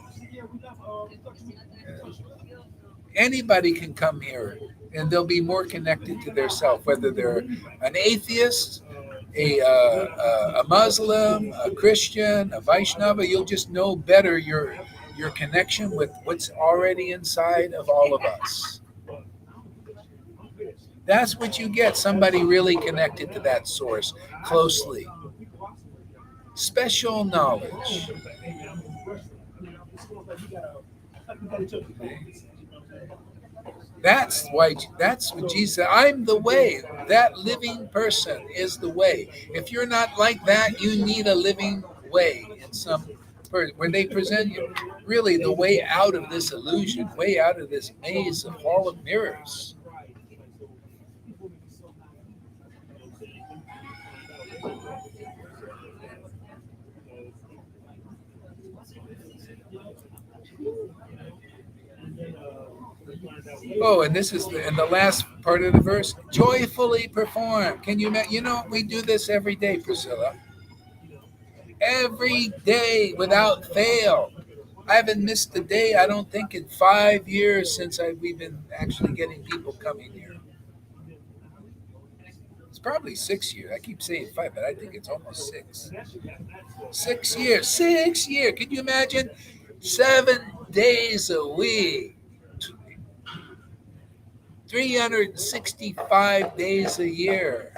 Anybody can come here and they'll be more connected to their self, whether they're an atheist, a Muslim, a Christian, a Vaishnava. You'll just know better your connection with what's already inside of all of us. That's what you get, somebody really connected to that source closely. Special knowledge. That's what Jesus said. I'm the way. That living person is the way. If you're not like that, you need a living way in some where they present you really the way out of this illusion, way out of this maze of hall of mirrors. Oh, and this is the last part of the verse. Joyfully perform. Can you imagine? We do this every day, Priscilla. Every day without fail. I haven't missed a day, I don't think, in 5 years since we've been actually getting people coming here. It's probably 6 years. I keep saying 5, but I think it's almost 6. 6 years. 6 years. Can you imagine? 7 days a week. 365 days a year.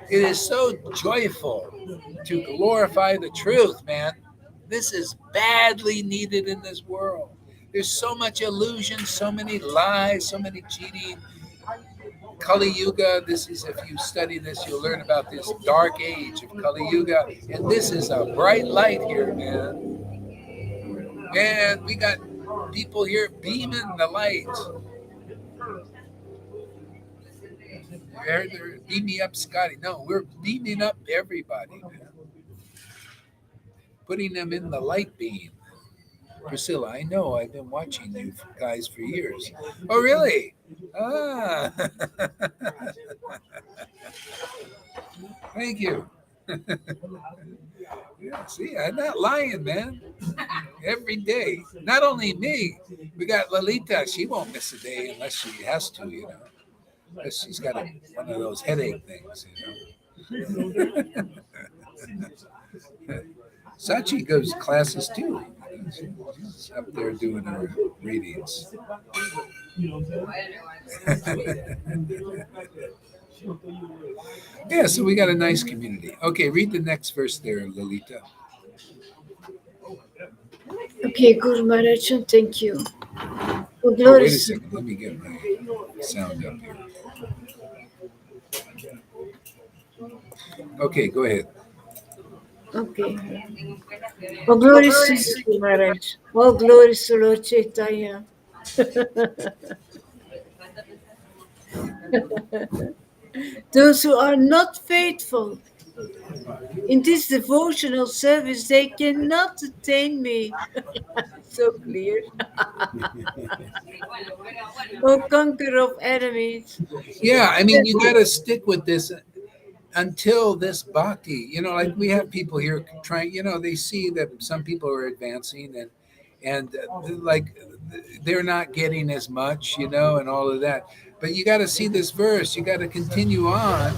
It is so joyful to glorify the truth, man. This is badly needed in this world. There's so much illusion, so many lies, so many cheating. Kali Yuga, this is, if you study this, you'll learn about this dark age of Kali Yuga. And this is a bright light here, man. And we got people here beaming the light. They're beam me up, Scotty. No, we're beaming up everybody, man. Putting them in the light beam. Priscilla, I know. I've been watching you guys for years. Oh, really? Ah. Thank you. Yeah, see, I'm not lying, man. Every day. Not only me. We got Lalita. She won't miss a day unless she has to, Because she's got one of those headache things, Sachi goes classes too. She's up there doing her readings. Yeah, so we got a nice community. Okay, read the next verse there, Lalita. Okay, Guru Maharaj, thank you. Oh, wait a second. Let me get my sound up here. Okay, go ahead. Okay. All glory to Guru Maharaj. All glory to Lord Caitanya. Those who are not faithful in this devotional service, they cannot attain me. So clear. Oh, conqueror of enemies. Yeah, I mean, you got to stick with this until this bhakti. Like we have people here trying. They see that some people are advancing and like they're not getting as much, and all of that. But you got to see this verse. You got to continue on.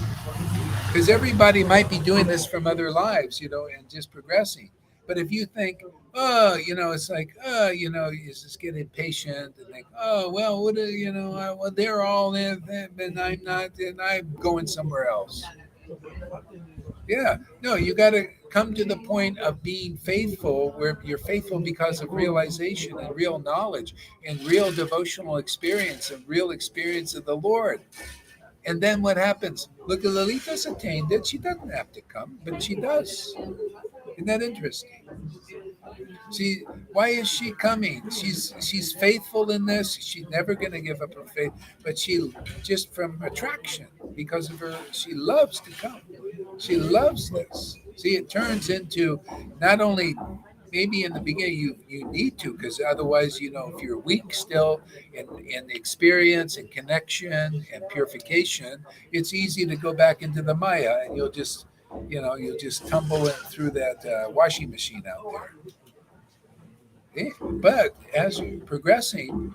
Because everybody might be doing this from other lives, and just progressing. But if you think, it's like, you just get impatient and think, oh, well, what, well, they're all in, and I'm not, and I'm going somewhere else. Yeah, no, you got to come to the point of being faithful, where you're faithful because of realization and real knowledge and real devotional experience and real experience of the Lord. And then what happens? Look, Lalita's attained it. She doesn't have to come, but she does. Isn't that interesting? She, why is she coming? She's faithful in this. She's never going to give up her faith, but she just from attraction because of her. She loves to come. She loves this. See, it turns into not only maybe in the beginning you need to, because otherwise, if you're weak still in experience and connection and purification, it's easy to go back into the Maya, and you'll just tumble in through that washing machine out there. But as you're progressing,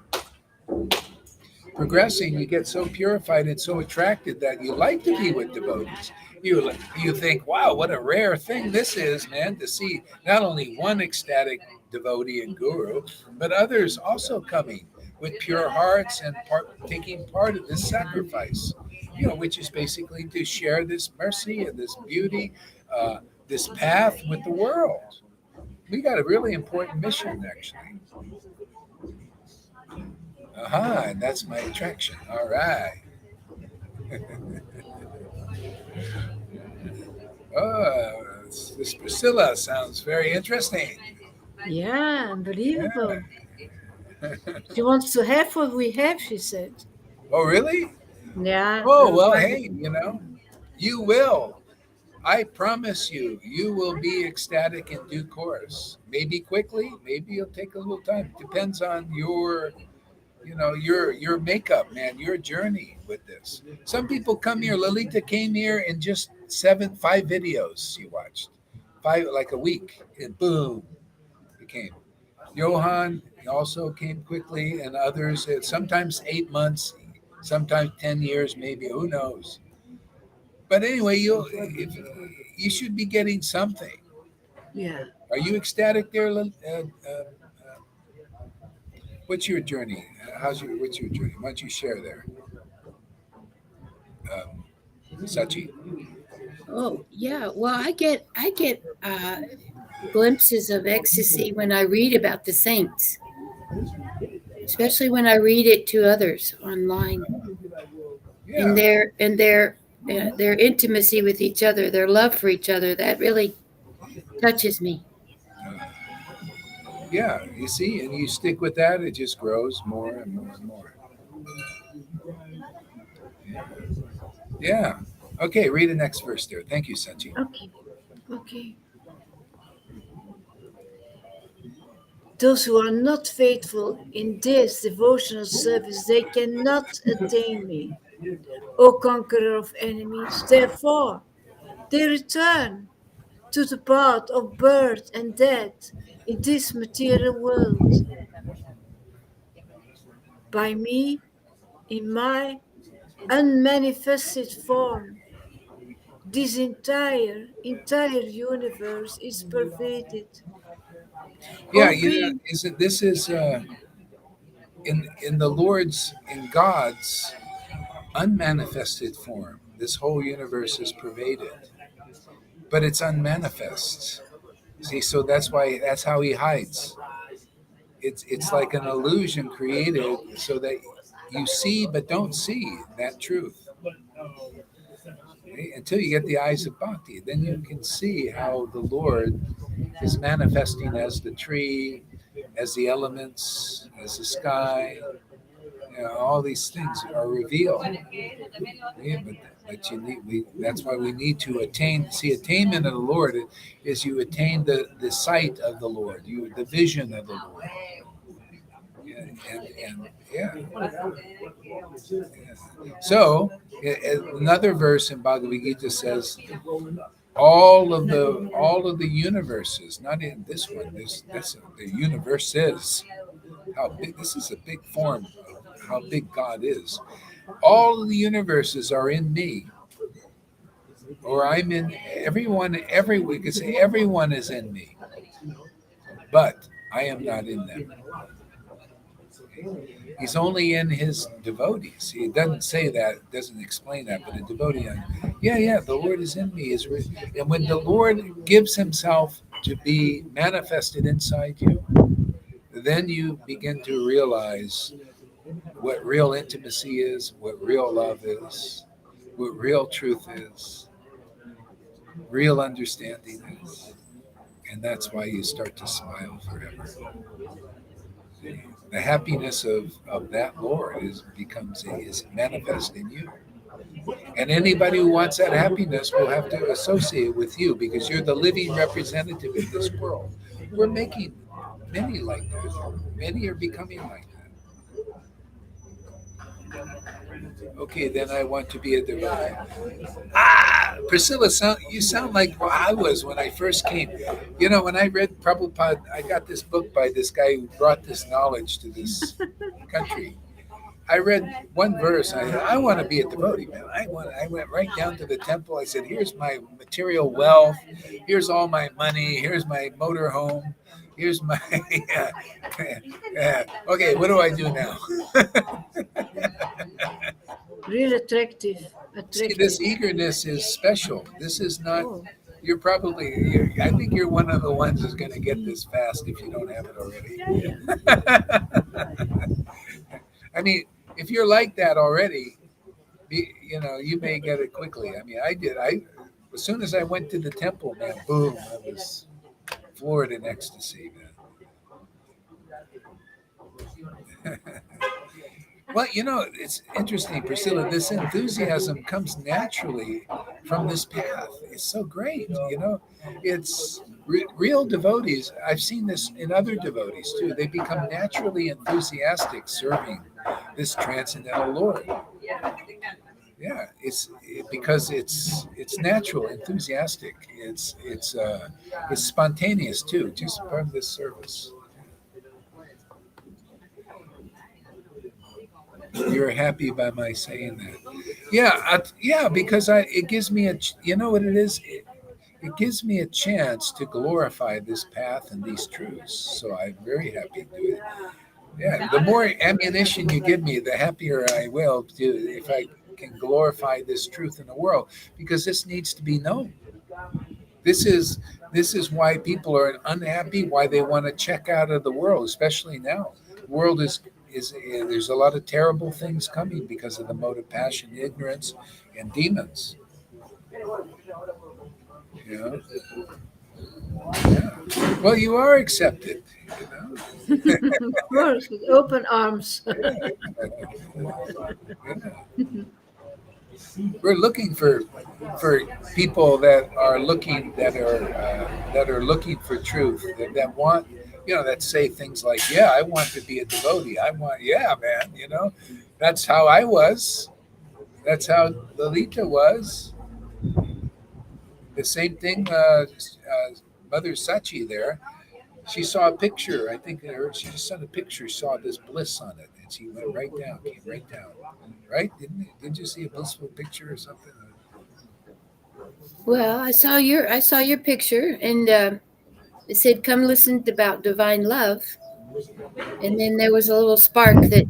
you get so purified and so attracted that you like to be with devotees. You think, wow, what a rare thing this is, man, to see not only one ecstatic devotee and guru, but others also coming with pure hearts and taking part of this sacrifice, which is basically to share this mercy and this beauty, this path with the world. We got a really important mission, actually. And that's my attraction. All right. Oh, this Priscilla sounds very interesting. Yeah, Yeah. unbelievable. She wants to have what we have, she said. Oh, really? Yeah, Oh, the well, right. hey, you will. I promise you, you will be ecstatic in due course. Maybe quickly, maybe it'll take a little time. Depends on your makeup, man, your journey with this. Some people come here. Lalita came here in just 5 videos she watched, five, like a week, and boom, it came. Johan also came quickly, and others, sometimes 8 months, sometimes 10 years, maybe, who knows. But anyway, you should be getting something. Yeah. Are you ecstatic there? What's your journey? What's your journey? Why don't you share there, um, Sachi? Oh, yeah. Well, I get glimpses of ecstasy when I read about the saints, especially when I read it to others online, and Yeah, their intimacy with each other, their love for each other. That really touches me. yeah. You see, and you stick with that, it just grows more and more and more. Yeah. Okay, read the next verse there. Thank you, Sachi. Okay. Okay. Those who are not faithful in this devotional service, they cannot attain me, O conqueror of enemies. Therefore, they return to the path of birth and death in this material world. By me, in my unmanifested form, this entire universe is pervaded. Yeah, O being, is it this is in the Lord's in God's unmanifested form. This whole universe is pervaded, but it's unmanifest. See, so that's how he hides. It's like an illusion created so that you see but don't see that truth. Okay? Until you get the eyes of bhakti, then you can see how the Lord is manifesting as the tree, as the elements, as the sky. All these things are revealed. Yeah, but that's why we need to attain. See, attainment of the Lord is you attain the sight of the Lord, the vision of the Lord. Yeah, and yeah. So another verse in Bhagavad Gita says all of the universes, not in this one. This the universe is how big. This is a big form of how big God is. All of the universes are in me, or I'm in everyone. We could say everyone is in me. but I am not in them. He's only in his devotees. He doesn't say that, doesn't explain that, but a devotee, the Lord is in me. And when the Lord gives himself to be manifested inside you, then you begin to realize what real intimacy is, what real love is, what real truth is, real understanding is. And that's why you start to smile forever. The happiness of that Lord is manifest in you. And anybody who wants that happiness will have to associate with you because you're the living representative in this world. We're making many like that. Many are becoming like that. Okay, then I want to be a devotee. Priscilla, you sound like I was when I first came. When I read Prabhupada, I got this book by this guy who brought this knowledge to this country. I read one verse. I want to be a devotee, man. I went right down to the temple. I said, "Here's my material wealth. Here's all my money. Here's my motor home. Here's my." Okay, what do I do now? Real attractive. See, this eagerness is special. This is not. You're probably. I think you're one of the ones who's going to get this fast if you don't have it already. I mean, if you're like that already, you may get it quickly. I mean, I did. As soon as I went to the temple, man, boom, I was floored in ecstasy, man. Well, it's interesting, Priscilla. This enthusiasm comes naturally from this path. It's so great, It's real devotees. I've seen this in other devotees too. They become naturally enthusiastic serving this transcendental Lord. Yeah, because it's natural, enthusiastic. It's spontaneous too, just from this service. You're happy by my saying that. Yeah, because it gives me what it is? It gives me a chance to glorify this path and these truths. So I'm very happy to do it. Yeah, the more ammunition you give me, the happier I will do if I can glorify this truth in the world, because this needs to be known. This is why people are unhappy, why they want to check out of the world, especially now. The world is there's a lot of terrible things coming because of the mode of passion, ignorance, and demons. Yeah. Well, you are accepted. Of course, with open arms. We're looking for people that are looking for truth, that want, that say things like, "Yeah, I want to be a devotee. Man. That's how I was. That's how Lalita was." The same thing. Mother Sachi there. She saw a picture. I think she just saw the picture. Saw this bliss on it, and she went right down. Came right down. Right? Didn't you see a blissful picture or something? Well, I saw your picture, and it said, "Come listen about divine love," and then there was a little spark that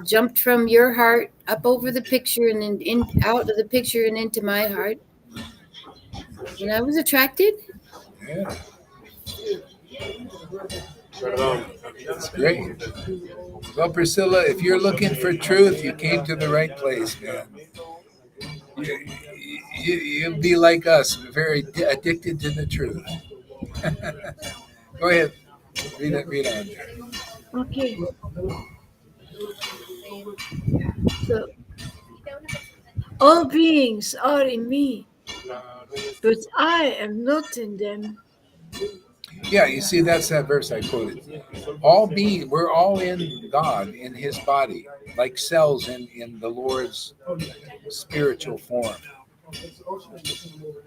jumped from your heart up over the picture and then out of the picture and into my heart, and I was attracted. Yeah. That's great. Well, Priscilla, if you're looking for truth, you came to the right place, man. You'll be like us, very addicted to the truth. Go ahead. Read on there. Okay. So, all beings are in me, but I am not in them. Yeah, you see, that's that verse I quoted. We're all in God, in his body, like cells in the Lord's spiritual form.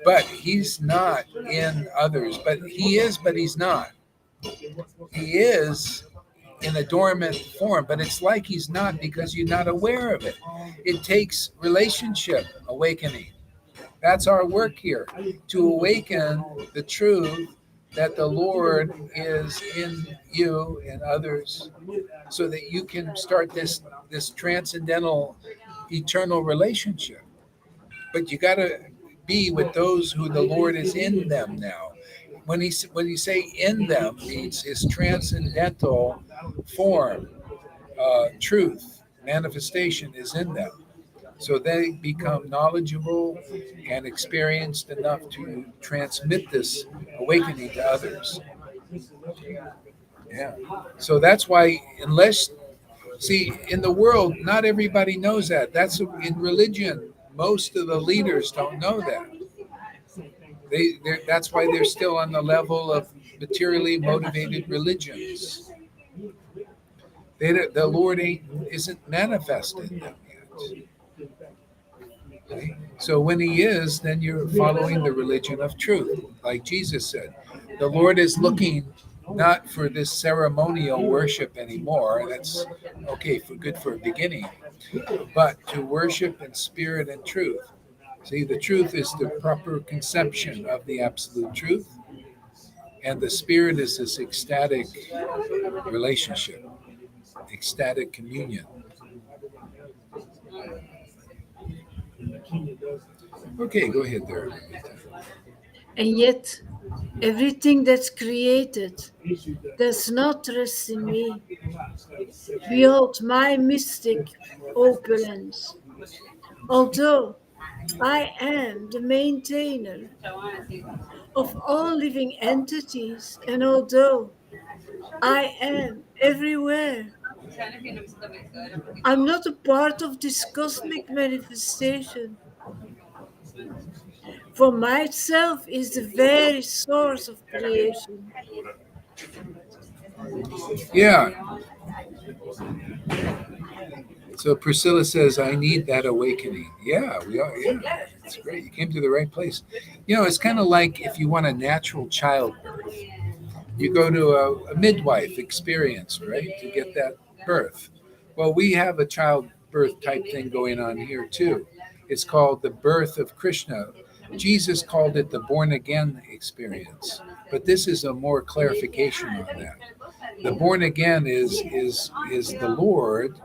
But he's not in others. But he is, but he's not. He is in a dormant form, but it's like he's not because you're not aware of it. It takes relationship awakening. That's our work here, to awaken the truth that the Lord is in you and others, so that you can start this transcendental, eternal relationship. But you got to be with those who the Lord is in them now. When you say in them, means his transcendental form, truth, manifestation is in them. So they become knowledgeable and experienced enough to transmit this awakening to others. Yeah. So that's why, unless, see, in the world, not everybody knows that. That's in religion. Most of the leaders don't know that. That's why they're still on the level of materially motivated religions. The Lord isn't manifested in them yet. Okay? So when he is, then you're following the religion of truth. Like Jesus said, the Lord is looking not for this ceremonial worship anymore. That's okay, good for a beginning, but to worship in spirit and truth. See, the truth is the proper conception of the absolute truth, and the spirit is this ecstatic relationship, ecstatic communion. Okay, go ahead there. And yet, everything that's created does not rest in me. Behold my mystic opulence. Although I am the maintainer of all living entities, and although I am everywhere, I'm not a part of this cosmic manifestation. For myself is the very source of creation. Yeah. So Priscilla says, I need that awakening. Yeah, we are. Yeah, it's great. You came to the right place. It's kind of like if you want a natural childbirth, you go to a midwife experience, right, to get that birth. Well, we have a childbirth type thing going on here too. It's called the birth of Krishna. Jesus called it the born again experience, but this is a more clarification on that. The born again is the Lord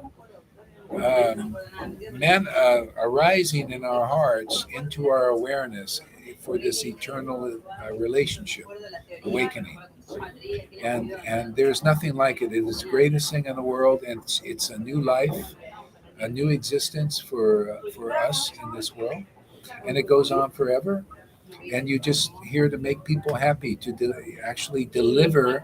arising in our hearts into our awareness for this eternal relationship awakening, and there's nothing like it. It is the greatest thing in the world, and it's a new life, a new existence for us in this world, and it goes on forever. And you're just here to make people happy, to actually deliver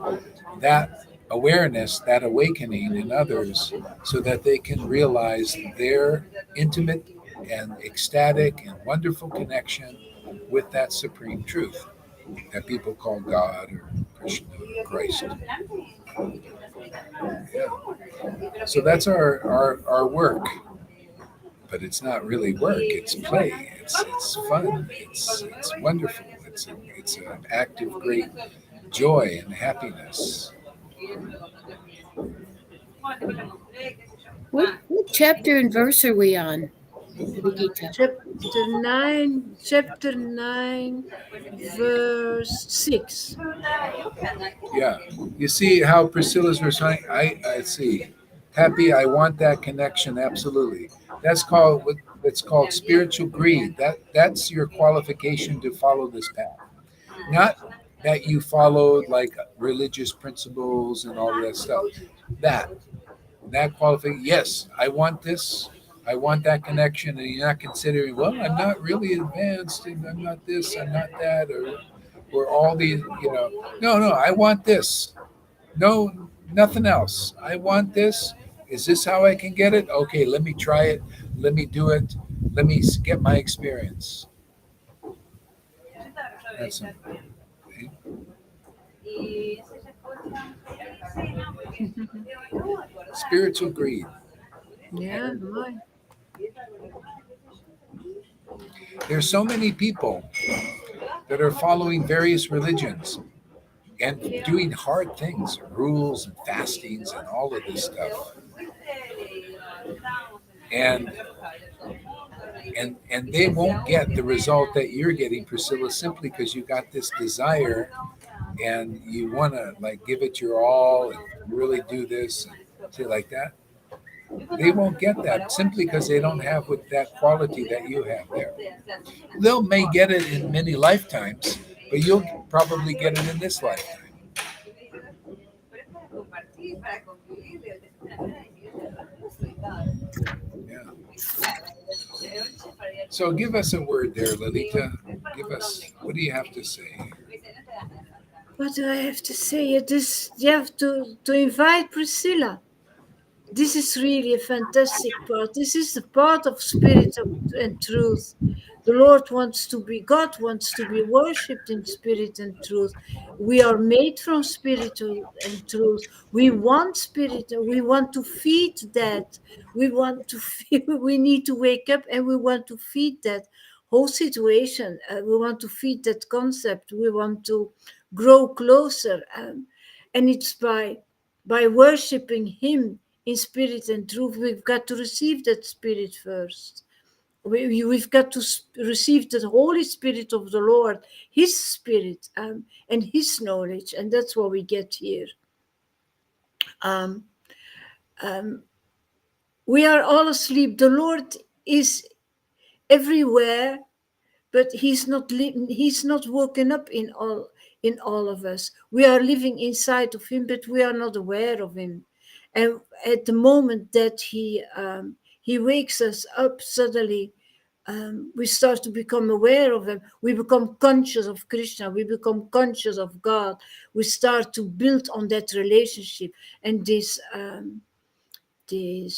that awareness, that awakening in others, so that they can realize their intimate and ecstatic and wonderful connection with that supreme truth that people call God or Krishna or Christ. Yeah. So that's our work. But it's not really work, it's play, it's fun, it's wonderful, it's an act of great joy and happiness. What chapter and verse are we on? The Gita. Chapter 9, verse 6. Yeah. You see how Priscilla's responding? I see. Happy, I want that connection, absolutely. That's called it's called spiritual greed. That's your qualification to follow this path. Not that you followed like religious principles and all of that stuff. That qualification, yes, I want this. I want that connection, and you're not considering, well, I'm not really advanced, and I'm not this, I'm not that, or all these, no, I want this. No, nothing else. I want this. Is this how I can get it? Okay, let me try it. Let me do it. Let me get my experience. That's it. Spiritual greed. Yeah, mooi. There's so many people that are following various religions and doing hard things, rules and fastings and all of this stuff. And they won't get the result that you're getting, Priscilla, simply because you got this desire and you want to like give it your all and really do this and say like that, they won't get that simply because they don't have with that quality that you have there. They'll may get it in many lifetimes, but you'll probably get it in this lifetime. Yeah. So give us a word there, Lalita. Give us, what do you have to say? What do I have to say? You have to invite Priscilla. This is really a fantastic part. This is the part of spirit and truth. The Lord wants to be, God wants to be worshipped in spirit and truth. We are made from spirit and truth. We want spirit. We want to feed that. We want to feed, we need to wake up and we want to feed that whole situation. We want to feed that concept. We want to grow closer. And it's by worshiping Him in spirit and truth. We've got to receive that spirit first. We've got to receive the Holy Spirit of the Lord, His Spirit, and His knowledge, and that's what we get here. Um, um, we are all asleep. The Lord is everywhere, but He's not woken up in all of us. We are living inside of Him, but we are not aware of Him. And at the moment that He wakes us up, suddenly we start to become aware of Him. We become conscious of Krishna. We become conscious of God. We start to build on that relationship, and this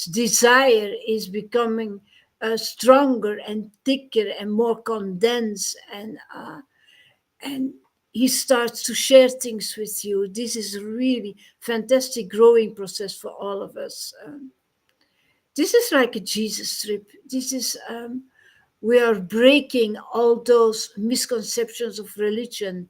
desire is becoming stronger and thicker and more condensed, and he starts to share things with you. This is a really fantastic growing process for all of us. This is like a Jesus trip. This is we are breaking all those misconceptions of religion.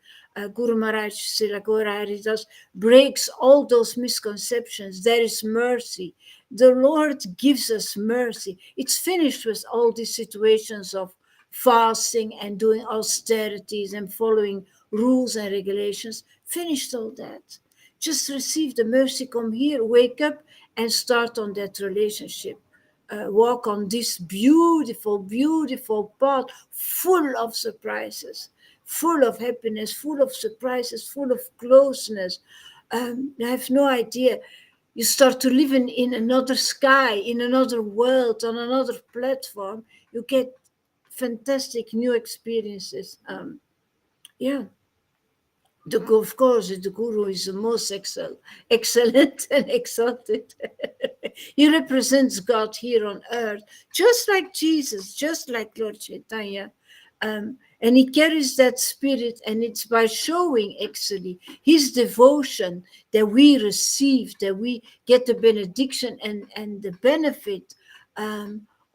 Guru Maharaj Srila Gaura Haridas breaks all those misconceptions. There is mercy. The Lord gives us mercy. It's finished with all these situations of fasting and doing austerities and following rules and regulations. Finished all that. Just receive the mercy, come here, wake up, and start on that relationship. Walk on this beautiful, beautiful path full of surprises, full of happiness, full of surprises, full of closeness. I have no idea. You start to live in another sky, in another world, on another platform. You get fantastic new experiences. Yeah. Of course, the Guru is the most excellent and exalted. He represents God here on earth, just like Jesus, just like Lord Caitanya. And he carries that spirit, and it's by showing actually his devotion that we receive, that we get the benediction and the benefit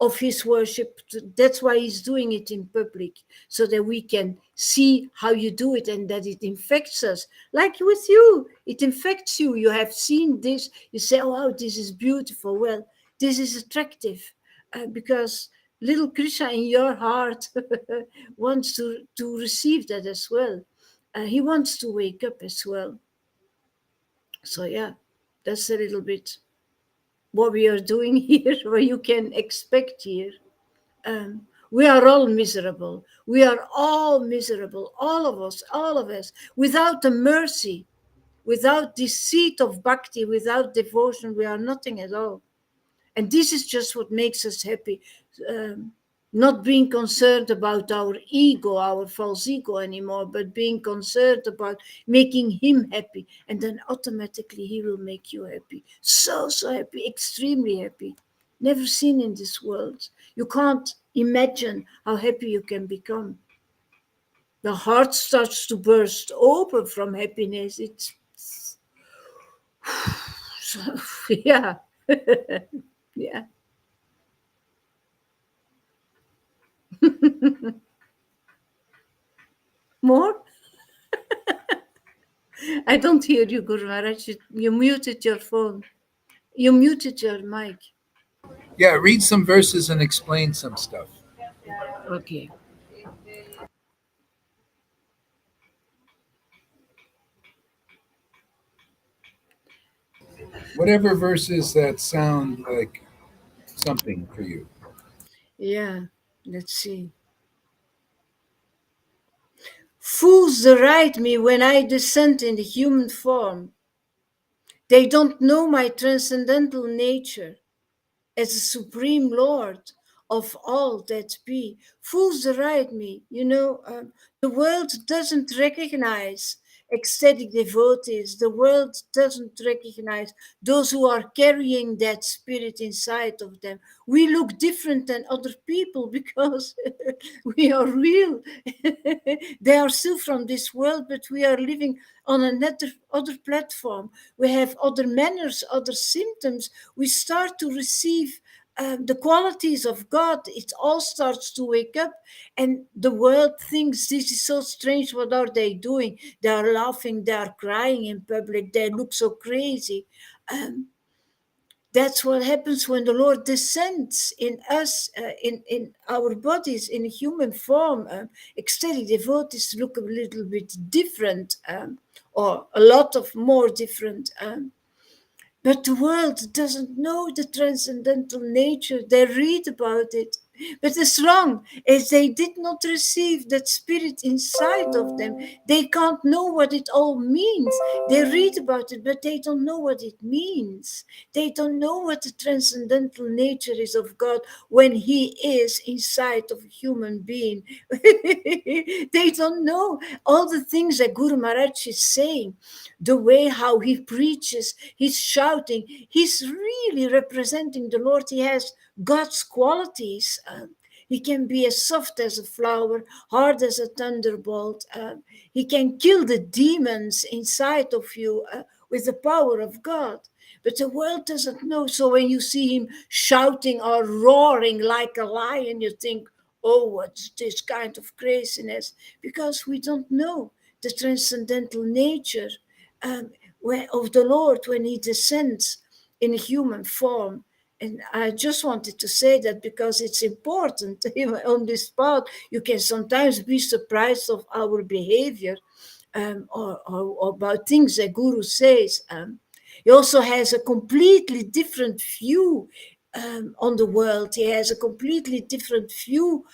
of his worship. That's why he's doing it in public, so that we can see how you do it and that it infects us. Like with you, it infects you. You have seen this, you say, oh, wow, this is beautiful. Well, this is attractive because little Krishna in your heart wants to receive that as well. He wants to wake up as well. So yeah, that's a little bit what we are doing here, what you can expect here. We are all miserable. We are all miserable, all of us, without the mercy, without the seed of bhakti, without devotion, we are nothing at all. And this is just what makes us happy. Not being concerned about our ego, our false ego anymore, but being concerned about making him happy. And then automatically he will make you happy. So happy, extremely happy. Never seen in this world. You can't imagine how happy you can become. The heart starts to burst open from happiness. It's yeah. Yeah. More? I don't hear you, Guru Maharaj. You muted your phone. You muted your mic. Yeah, read some verses and explain some stuff. Okay. Whatever verses that sound like something for you. Yeah, let's see. Fools deride me when I descend in the human form. They don't know my transcendental nature as the supreme Lord of all that be. Fools deride me. The world doesn't recognize ecstatic devotees. The world doesn't recognize those who are carrying that spirit inside of them. We look different than other people because we are real. They are still from this world, but we are living on another other platform. We have other manners, other symptoms. We start to receive the qualities of God. It all starts to wake up, and the world thinks this is so strange. What are they doing? They are laughing, they are crying in public, they look so crazy. Um, that's what happens when the Lord descends in us, in our bodies, in a human form. Ecstatic devotees look a little bit different, or a lot of more different. But the world doesn't know the transcendental nature. They read about it. But as long as they did not receive that spirit inside of them, they can't know what it all means. They read about it, but they don't know what it means. They don't know what the transcendental nature is of God when He is inside of a human being. They don't know all the things that Guru Maharaj is saying, the way how he preaches, he's shouting, he's really representing the Lord. He has God's qualities. He can be as soft as a flower, hard as a thunderbolt. He can kill the demons inside of you with the power of God. But the world doesn't know. So when you see him shouting or roaring like a lion, you think, oh, what's this kind of craziness? Because we don't know the transcendental nature um, of the Lord when he descends in a human form. And I just wanted to say that because it's important. On this path, you can sometimes be surprised of our behavior, or about things that Guru says. He also has a completely different view on the world. He has a completely different view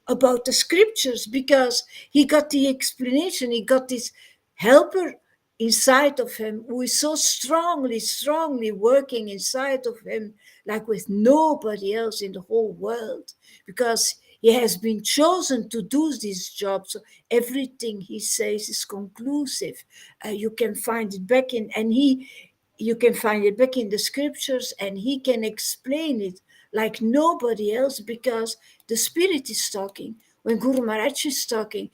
about the scriptures because he got the explanation. He got this helper inside of him who is so strongly working inside of him like with nobody else in the whole world, because he has been chosen to do this job. So everything he says is conclusive. You can find it back in, and you can find it back in the scriptures, and he can explain it like nobody else because the spirit is talking. When Guru Maharaj is talking,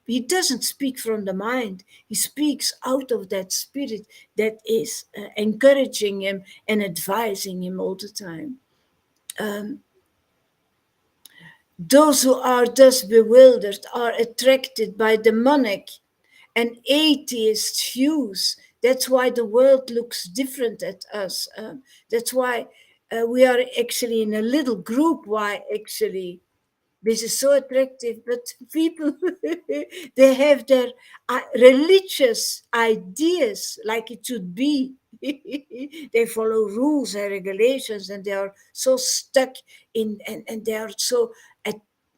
he doesn't speak from the mind. He speaks out of that spirit that is encouraging him and advising him all the time. Those who are thus bewildered are attracted by demonic and atheist views. That's why the world looks different at us. That's why we are actually in a little group. Why actually this is so attractive, but people, they have their religious ideas like it should be. They follow rules and regulations, and they are so stuck in, and they are so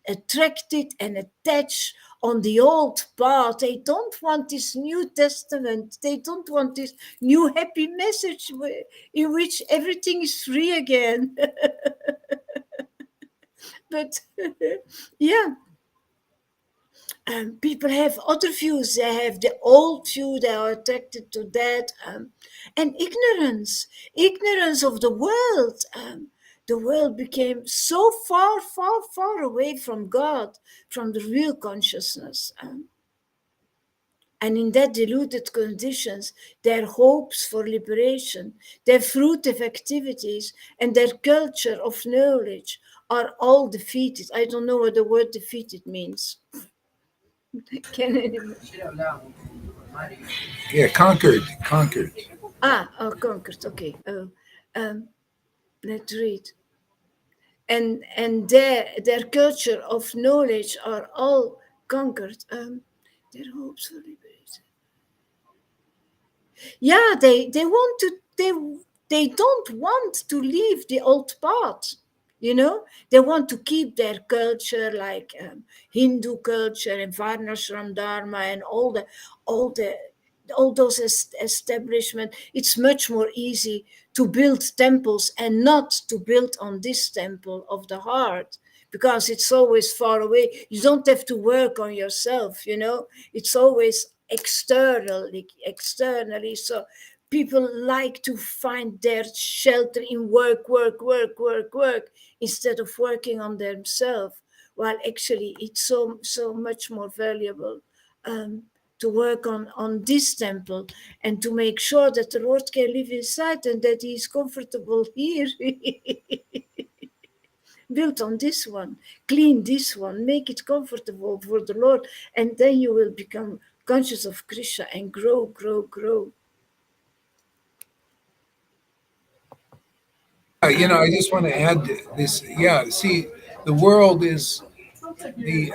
attracted and attached on the old path. They don't want this New Testament. They don't want this new happy message in which everything is free again. But yeah, people have other views. They have the old view, they are attracted to that. And ignorance of the world. The world became so far away from God, from the real consciousness. And in that deluded conditions, their hopes for liberation, their fruitive activities, and their culture of knowledge are all defeated. I don't know what the word defeated means. Can anyone? Yeah, conquered. Conquered. Okay. Let's read. And their culture of knowledge are all conquered. Their hopes for liberation. Yeah, they want to. they they don't want to leave the old path. They want to keep their culture, like Hindu culture and Varnashram Dharma and all the all those establishment. It's much more easy to build temples and not to build on this temple of the heart, because it's always far away. You don't have to work on yourself. It's always externally. So people like to find their shelter in work, work, work, work, work, instead of working on themselves. While actually it's so much more valuable um, to work on this temple, and to make sure that the Lord can live inside and that he is comfortable here. Build on this one, clean this one, make it comfortable for the Lord, and then you will become conscious of Krishna and grow, grow, grow. I just want to add this. Yeah, see, the world is the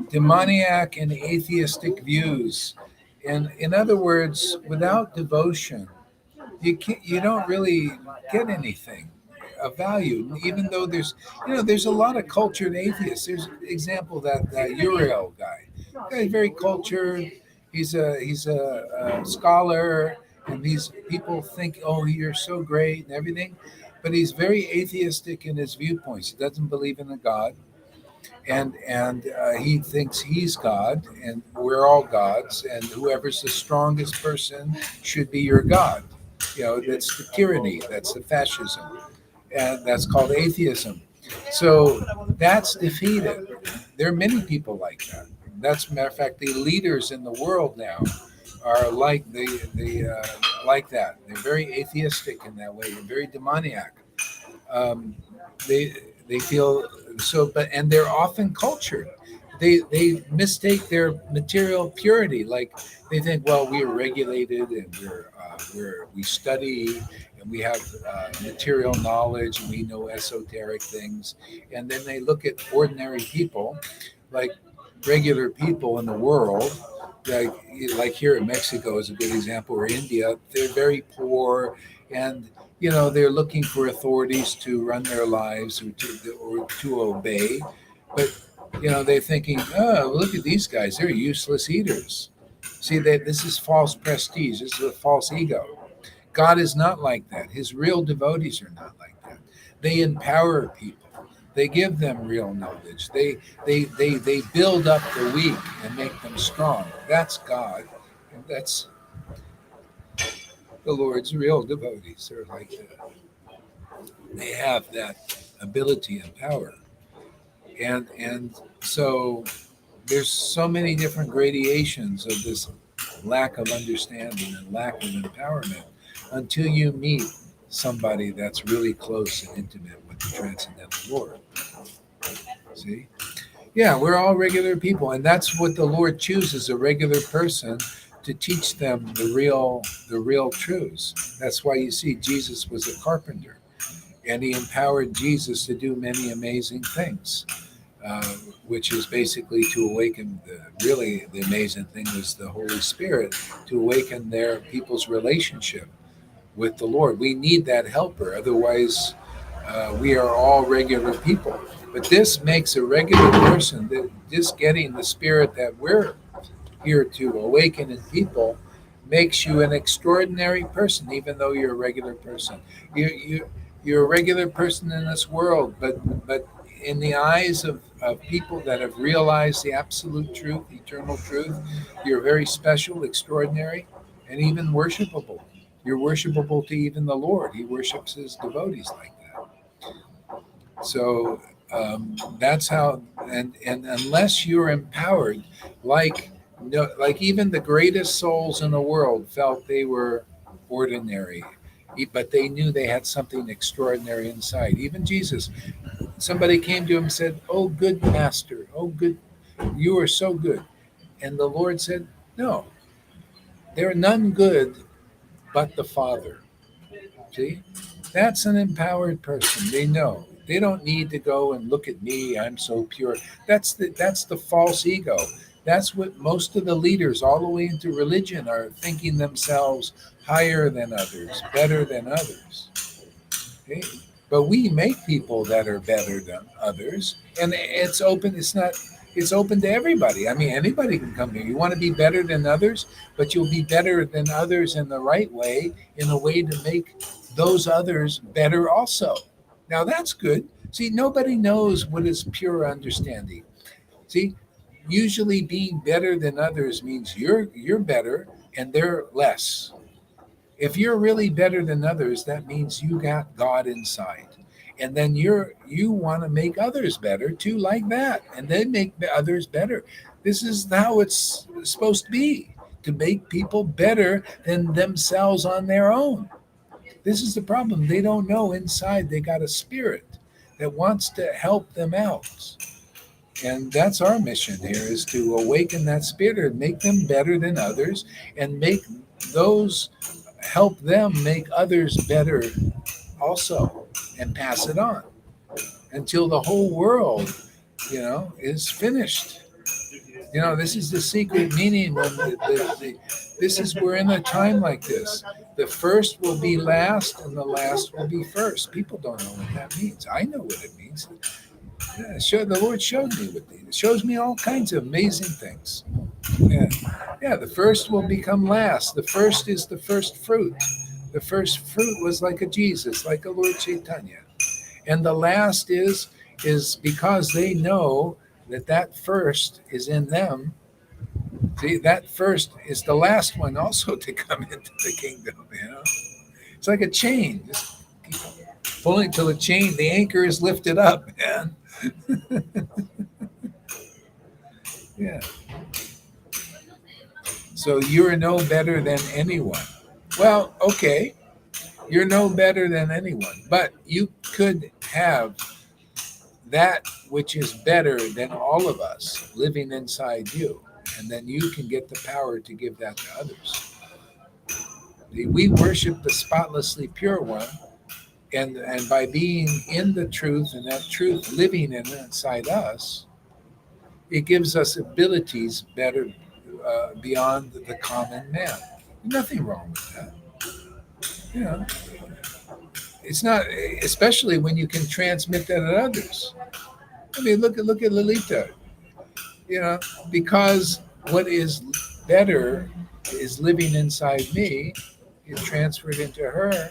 demoniac and atheistic views. And in other words, without devotion, you don't really get anything of value. Even though there's a lot of cultured atheists. There's an example, that Uriel guy. He's very cultured. He's a scholar, and these people think, oh, you're so great and everything, but he's very atheistic in his viewpoints. He doesn't believe in a God, and he thinks he's God, and we're all gods, and whoever's the strongest person should be your God. That's the tyranny, that's the fascism, and that's called atheism. So that's defeated. There are many people like that. That's a matter of fact, the leaders in the world now are like that. They're very atheistic in that way. They're very demoniac. Um, they they feel so, and they're often cultured. They mistake their material purity. Like they think, well, we are regulated, and we study, and we have material knowledge, and we know esoteric things. And then they look at ordinary people, like regular people in the world, like like here in Mexico is a good example, or India. They're very poor, and they're looking for authorities to run their lives, or to obey. But they're thinking, oh, look at these guys, they're useless eaters. See, that this is false prestige, this is a false ego. God is not like that. His real devotees are not like that. They empower people. They give them real knowledge. They build up the weak and make them strong. That's God. And that's the Lord's real devotees. They're like that. They have that ability and power. And so there's so many different gradations of this lack of understanding and lack of empowerment until you meet somebody that's really close and intimate with the transcendental Lord. See? Yeah, we're all regular people, and that's what the Lord chooses, a regular person to teach them the real truths. That's why you see Jesus was a carpenter, and he empowered Jesus to do many amazing things. Which is basically to awaken the amazing thing was the Holy Spirit, to awaken their people's relationship with the Lord. We need that helper, otherwise we are all regular people. But this makes a regular person, that just getting the spirit that we're here to awaken in people, makes you an extraordinary person, even though you're a regular person. You're a regular person in this world, but in the eyes of people that have realized the absolute truth, eternal truth, you're very special, extraordinary, and even worshipable. You're worshipable to even the Lord. He worships his devotees like that. So that's how, and unless you're empowered, like like even the greatest souls in the world felt they were ordinary, but they knew they had something extraordinary inside. Even Jesus, somebody came to him and said, "Oh, good master, oh, good, you are so good." And the Lord said, "No, there are none good but the Father." See, that's an empowered person. They know. They don't need to go and look at me. I'm so pure. That's the false ego. That's what most of the leaders, all the way into religion, are thinking themselves higher than others, better than others. Okay? But we make people that are better than others, and it's open. It's not. It's open to everybody. I mean, anybody can come here. You want to be better than others, but you'll be better than others in the right way, in a way to make those others better also. Now that's good. See, nobody knows what is pure understanding. See, usually being better than others means you're better and they're less. If you're really better than others, that means you got God inside. And then you want to make others better too, like that. And then make others better. This is how it's supposed to be, to make people better than themselves on their own. This is the problem. They don't know inside they got a spirit that wants to help them out. And that's our mission here, is to awaken that spirit and make them better than others, and make those, help them make others better also, and pass it on until the whole world, is finished. This is the secret meaning. When this is, we're in a time like this. The first will be last and the last will be first. People don't know what that means. I know what it means. Yeah, the Lord showed me it shows me all kinds of amazing things. Yeah, the first will become last. The first is the first fruit. The first fruit was like a Jesus, like a Lord Caitanya. And the last is because they know that first is in them. See, that first is the last one also to come into the kingdom. It's like a chain. Just keep pulling till the anchor is lifted up, man. Yeah. So you're no better than anyone. Well, okay, you're no better than anyone, but you could have that which is better than all of us living inside you, and then you can get the power to give that to others. We worship the spotlessly pure one, and by being in the truth and that truth living inside us, it gives us abilities better beyond the common man. Nothing wrong with that. It's not, especially when you can transmit that to others. I mean, look at Lolita. Because what is better is living inside me, it transferred into her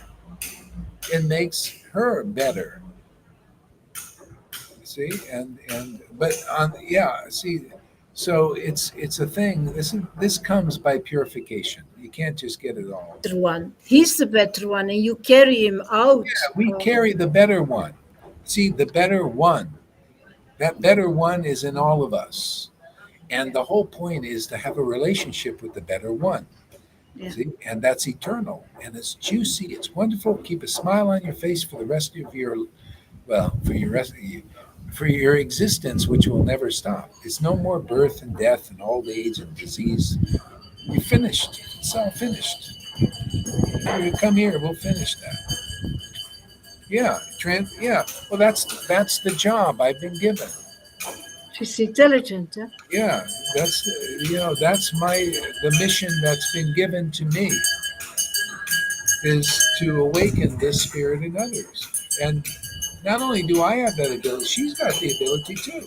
and makes her better. See, but see, so it's a thing. This comes by purification. You can't just get it all. Better one. He's the better one, and you carry him out. Yeah, we carry the better one. See, the better one. That better one is in all of us. And the whole point is to have a relationship with the better one. Yeah. See? And that's eternal. And it's juicy. It's wonderful. Keep a smile on your face for the rest of for your existence, which will never stop. It's no more birth and death and old age and disease. You're finished. It's all finished. You come here, we'll finish that. Yeah, Well, that's the job I've been given. She's intelligent, huh? Yeah, that's the mission that's been given to me, is to awaken this spirit in others. And not only do I have that ability, she's got the ability too.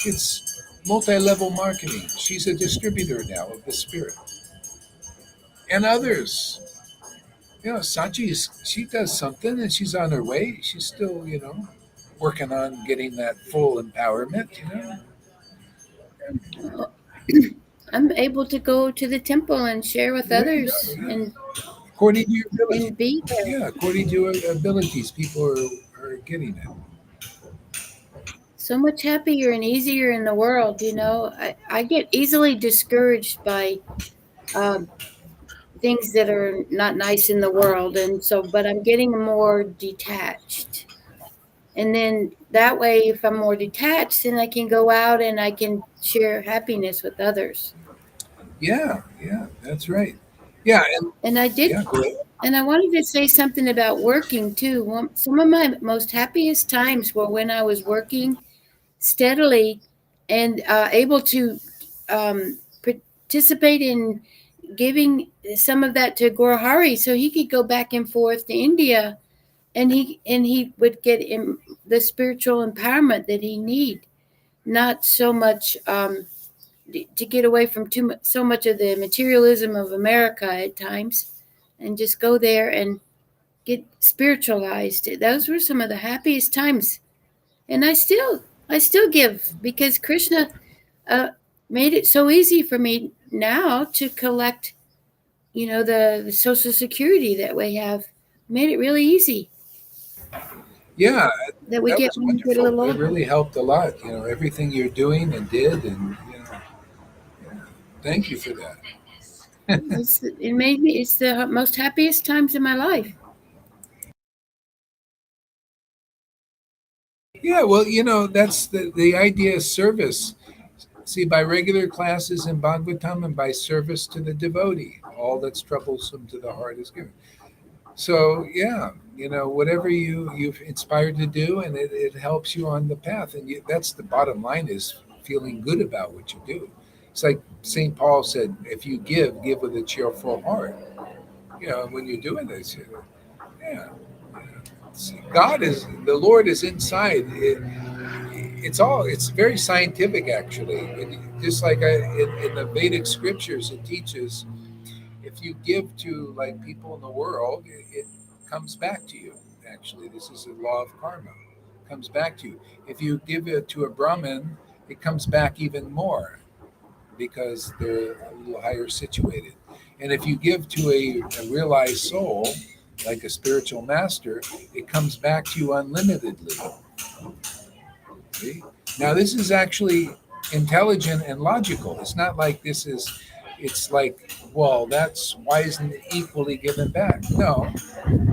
It's multi-level marketing. She's a distributor now of the spirit. And others. Sachi, she does something and she's on her way. She's still, working on getting that full empowerment, I'm able to go to the temple and share with others and according to your ability. And be there. Yeah, according to your abilities, people are getting it. So much happier and easier in the world, I get easily discouraged by things that are not nice in the world, but I'm getting more detached. And then that way, if I'm more detached, then I can go out and I can share happiness with others. Yeah, that's right. Yeah, and I did. Yeah, go ahead. And I wanted to say something about working too. Some of my most happiest times were when I was working steadily and able to participate in giving some of that to Guru so he could go back and forth to India, and he would get the spiritual empowerment that he need, not so much to get away from so much of the materialism of America at times, and just go there and get spiritualized. Those were some of the happiest times, and I still give, because Krishna made it so easy for me now to collect, the Social Security that we have. Made it really easy Yeah, that we that get was when we get a wonderful. little It older. really helped a lot. Everything you're doing and did, and yeah. Thank you for that. It's the most happiest times in my life. Yeah, well, that's the idea of service. See, by regular classes in Bhagavatam and by service to the devotee, all that's troublesome to the heart is given. So, yeah, whatever you've inspired to do, and it helps you on the path. And that's the bottom line, is feeling good about what you do. It's like St. Paul said, if you give with a cheerful heart. When you're doing this, yeah. God is, the Lord is inside. It's very scientific, actually. Just like in the Vedic scriptures, it teaches, if you give to like people in the world, it comes back to you. Actually, this is the law of karma. It comes back to you. If you give it to a Brahmin, it comes back even more, because they're a little higher situated. And if you give to a realized soul, like a spiritual master, it comes back to you unlimitedly. See? Now, this is actually intelligent and logical. It's not like it's like, well, that's, why isn't it equally given back? No,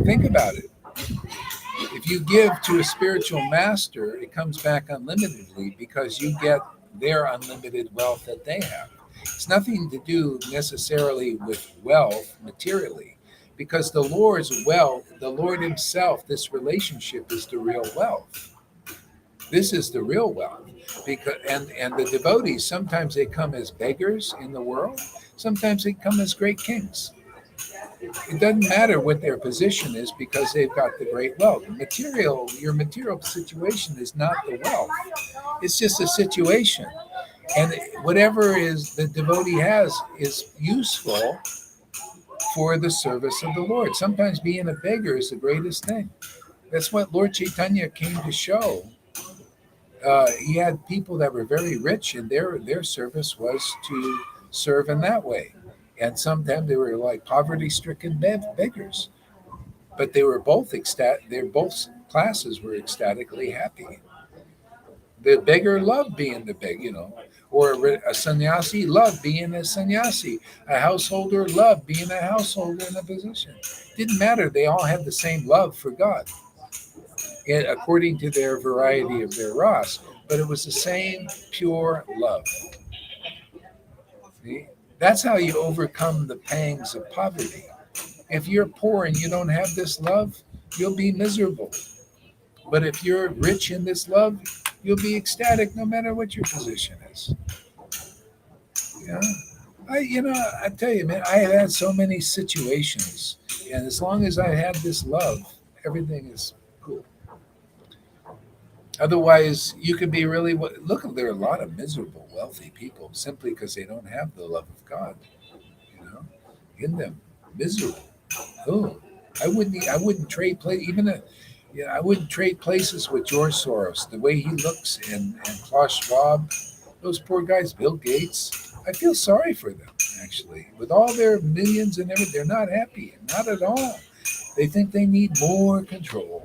think about it. If you give to a spiritual master, it comes back unlimitedly, because you get their unlimited wealth that they have. It's nothing to do necessarily with wealth materially, because the Lord's wealth, the Lord Himself, this relationship is the real wealth. This is the real wealth. Because and the devotees, sometimes they come as beggars in the world, sometimes they come as great kings. It doesn't matter what their position is, because they've got the great wealth. Your material situation is not the wealth. It's just a situation. And whatever is the devotee has is useful for the service of the Lord. Sometimes being a beggar is the greatest thing. That's what Lord Caitanya came to show. He had people that were very rich, and their service was to serve in that way. And sometimes they were like poverty-stricken beggars, but they were both Their both classes were ecstatically happy. The beggar loved being the beggar, or a sannyasi loved being a sannyasi. A householder loved being a householder in a position. Didn't matter. They all had the same love for God, according to their variety of their ras. But it was the same pure love. See? That's how you overcome the pangs of poverty. If you're poor and you don't have this love, you'll be miserable. But if you're rich in this love, you'll be ecstatic no matter what your position is. Yeah. I tell you, man, I have had so many situations, and as long as I have this love, everything is cool. Otherwise, you could be really, look. There are a lot of miserable, wealthy people simply because they don't have the love of God, you know, in them, miserable. Oh, I wouldn't trade place even a. Yeah, I wouldn't trade places with George Soros. The way he looks, and Klaus Schwab, those poor guys, Bill Gates. I feel sorry for them, actually. With all their millions and everything, they're not happy, not at all. They think they need more control,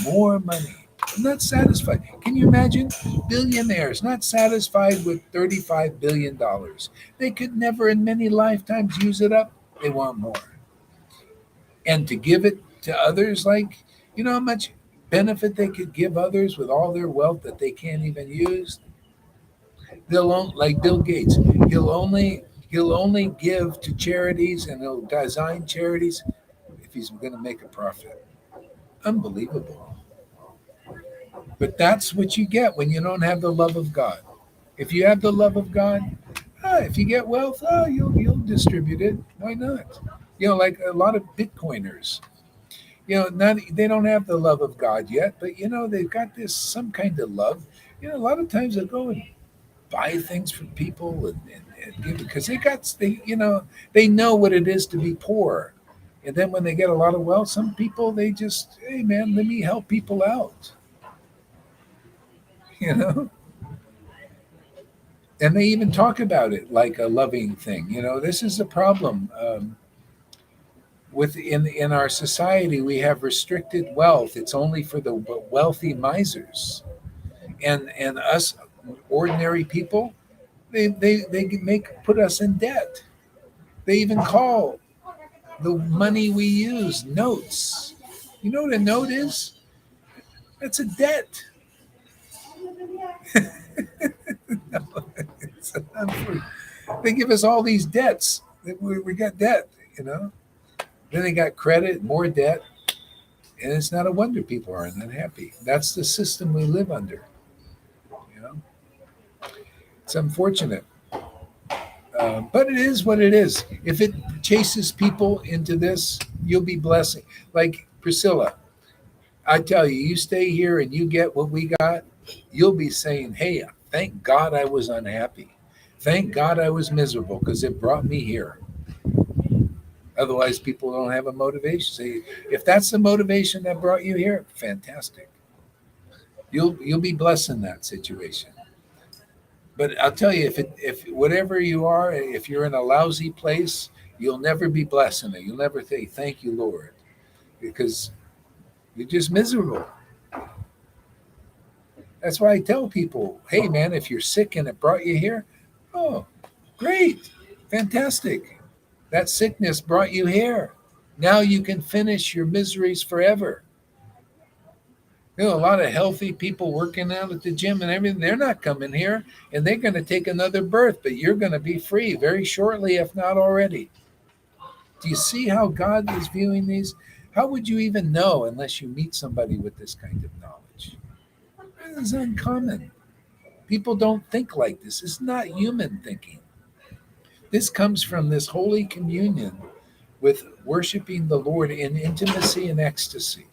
more money. I'm not satisfied. Can you imagine billionaires not satisfied with $35 billion? They could never in many lifetimes use it up. They want more. And to give it to others, like, how much benefit they could give others with all their wealth that they can't even use. Like Bill Gates, he'll only give to charities, and he'll design charities if he's going to make a profit. Unbelievable. But that's what you get when you don't have the love of God. If you have the love of God, if you get wealth, you'll distribute it. Why not? Like a lot of Bitcoiners. Not they don't have the love of God yet, but they've got this some kind of love. A lot of times they go and buy things from people and give because they know what it is to be poor. And then when they get a lot of wealth, some people they just, hey man, let me help people out. You know, and they even talk about it like a loving thing. This is a problem. In our society, we have restricted wealth. It's only for the wealthy misers, and us ordinary people, they make put us in debt. They even call the money we use notes. You know what a note is? That's a debt. No, they give us all these debts. We got debt. Then they got credit, more debt, and it's not a wonder people aren't unhappy. That's the system we live under. You know, it's unfortunate, but it is what it is. If it chases people into this, you'll be blessing. Like Priscilla, I tell you, you stay here and you get what we got, you'll be saying, "Hey, thank God I was unhappy. Thank God I was miserable because it brought me here." Otherwise, people don't have a motivation. See, if that's the motivation that brought you here, fantastic. You'll be blessed in that situation. But I'll tell you, if whatever you are, if you're in a lousy place, you'll never be blessed in it. You'll never say, "Thank you, Lord," because you're just miserable. That's why I tell people, "Hey, man, if you're sick and it brought you here, oh, great, fantastic. That sickness brought you here. Now you can finish your miseries forever." A lot of healthy people working out at the gym and everything, they're not coming here and they're going to take another birth, but you're going to be free very shortly, if not already. Do you see how God is viewing these? How would you even know unless you meet somebody with this kind of knowledge? It is uncommon. People don't think like this. It's not human thinking. This comes from this holy communion with worshiping the Lord in intimacy and ecstasy.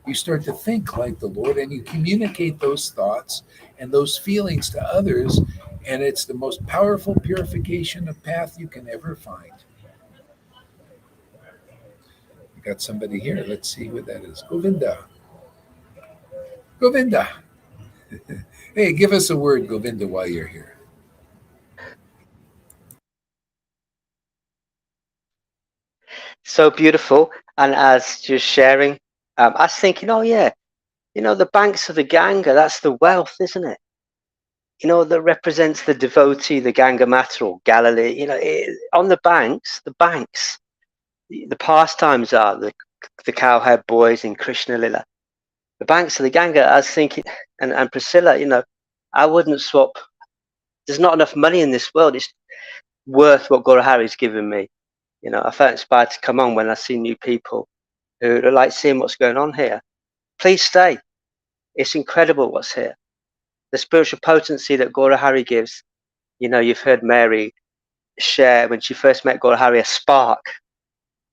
You start to think like the Lord and you communicate those thoughts and those feelings to others, and it's the most powerful purification of path you can ever find. We got somebody here. Let's see who that is. Govinda. Govinda. Hey, give us a word, Govinda, while you're here. So beautiful. And as you're sharing, I was thinking, oh yeah, the banks of the Ganga, that's the wealth, isn't it? That represents the devotee, the Ganga Mata or Galilee. On the banks, the pastimes are the cowherd boys in Krishna Lila. The banks of the Ganga, I was thinking, and Priscilla, I wouldn't swap. There's not enough money in this world. It's worth what Guru Hari's given me. I felt inspired to come on when I see new people who are like seeing what's going on here. Please stay. It's incredible what's here. The spiritual potency that Guru Hari gives. You've heard Mary share when she first met Guru Hari, a spark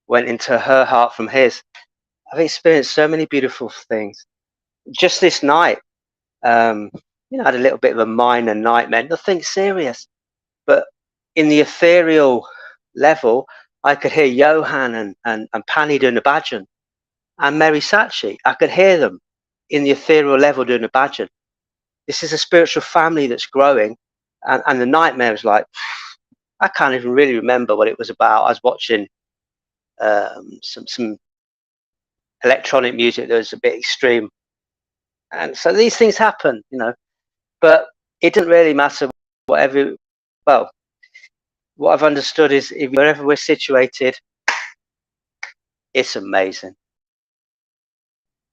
went into her heart from his. I've experienced so many beautiful things. Just this night, I had a little bit of a minor nightmare, nothing serious. But in the ethereal level, I could hear Johan and Pani doing a bhajan, and Mary Sachi. I could hear them in the ethereal level doing a bhajan. This is a spiritual family that's growing, and the nightmare was like, I can't even really remember what it was about. I was watching some electronic music that was a bit extreme, and so these things happen, but it didn't really matter. What I've understood is if wherever we're situated, it's amazing.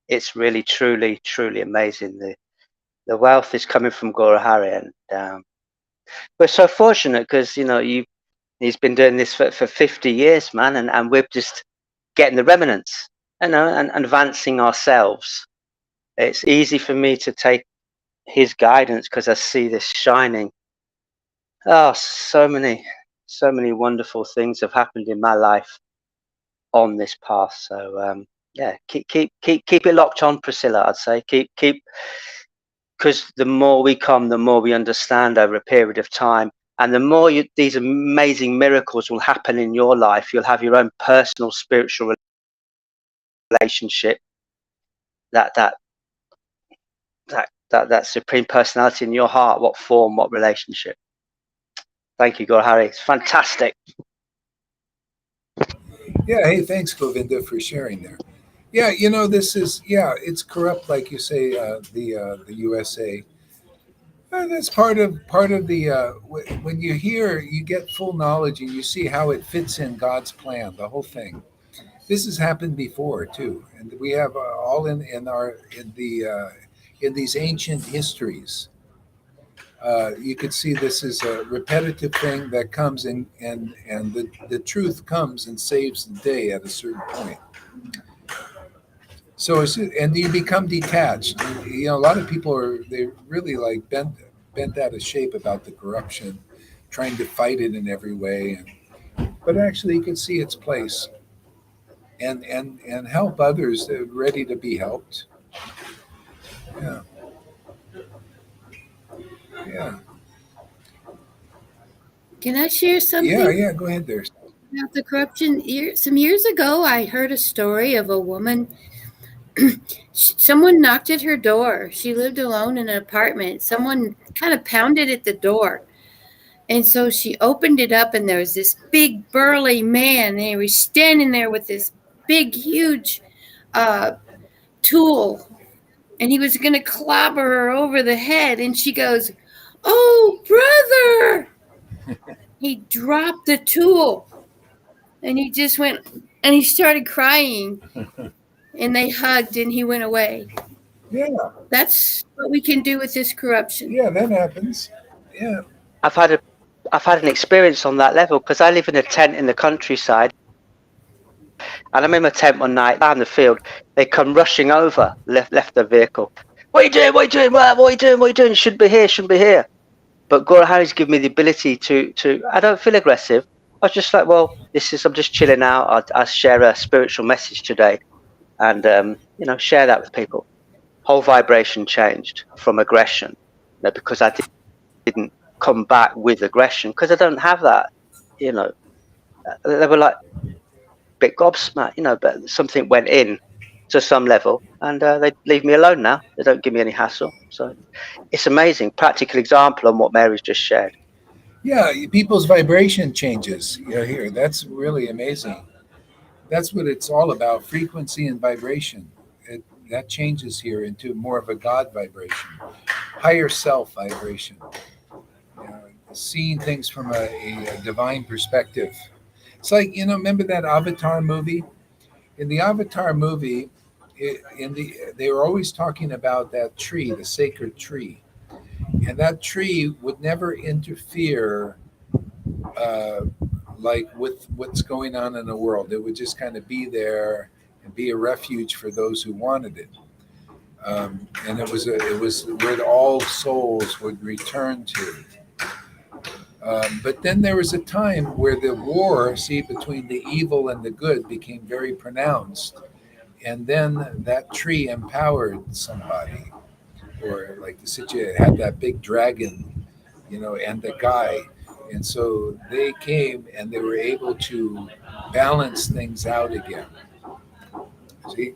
It's really, truly, truly amazing. The wealth is coming from Guru Hari, and we're so fortunate because he's been doing this for 50 years, man, and we're just getting the remnants, and advancing ourselves. It's easy for me to take his guidance, because I see this shining. Oh, so many wonderful things have happened in my life on this path. So yeah, keep it locked on, Priscilla. I'd say keep, because the more we come, the more we understand over a period of time, and the more these amazing miracles will happen in your life. You'll have your own personal spiritual relationship, that supreme personality in your heart. What form, what relationship? Thank you, Gaur-Hari. It's fantastic. Yeah, hey, thanks, Govinda, for sharing there. Yeah, this is, it's corrupt, like you say, the USA. That's part of the when you hear, you get full knowledge and you see how it fits in God's plan, the whole thing. This has happened before too, and we have all in these ancient histories. You could see this is a repetitive thing that comes in, and the truth comes and saves the day at a certain point. So and you become detached. A lot of people they really like bent out of shape about the corruption, trying to fight it in every way. But actually, you can see its place and help others that are ready to be helped. Yeah, yeah, Can I share yeah, something yeah. Go ahead there. about the corruption? Some years ago, I heard a story of a woman. Someone knocked at her door. She lived alone in an apartment. Someone kind of pounded at the door. And so she opened it up, and there was this big, burly man. And he was standing there with this big, huge tool. And he was going to clobber her over the head. And she goes, "Oh, brother!" He dropped the tool. And he just went, and he started crying. And they hugged, and he went away. Yeah, That's what we can do with this corruption. yeah, that happens. Yeah, I've had an experience on that level, because I live in a tent in the countryside, and I'm in my tent one night down the field. They come rushing over, left their vehicle. What are you doing? What are you doing? What are you doing? What are you doing? Shouldn't be here. Shouldn't be here. But Gaur-Hari's given me the ability to. I don't feel aggressive. I was just like, well, I'm just chilling out. I share a spiritual message today, and share that with people. Whole vibration changed from aggression, because I didn't come back with aggression, because I don't have that. They were like a bit gobsmacked, but something went in to some level, and they leave me alone now. They don't give me any hassle. So it's amazing. Practical example on what Mary's just shared. yeah. People's vibration changes. Here, that's really amazing. That's what it's all about: frequency and vibration. That changes here into more of a God vibration, higher self vibration. Seeing things from a divine perspective. It's like, remember that Avatar movie? In the Avatar movie, they were always talking about that tree, the sacred tree, and that tree would never interfere, uh, like with what's going on in the world. It would just kind of be there and be a refuge for those who wanted it. And it was where all souls would return to. But then there was a time where the war, see, between the evil and the good became very pronounced. And then that tree empowered somebody, or like the situation had that big dragon, and the guy. And so they came and they were able to balance things out again. See,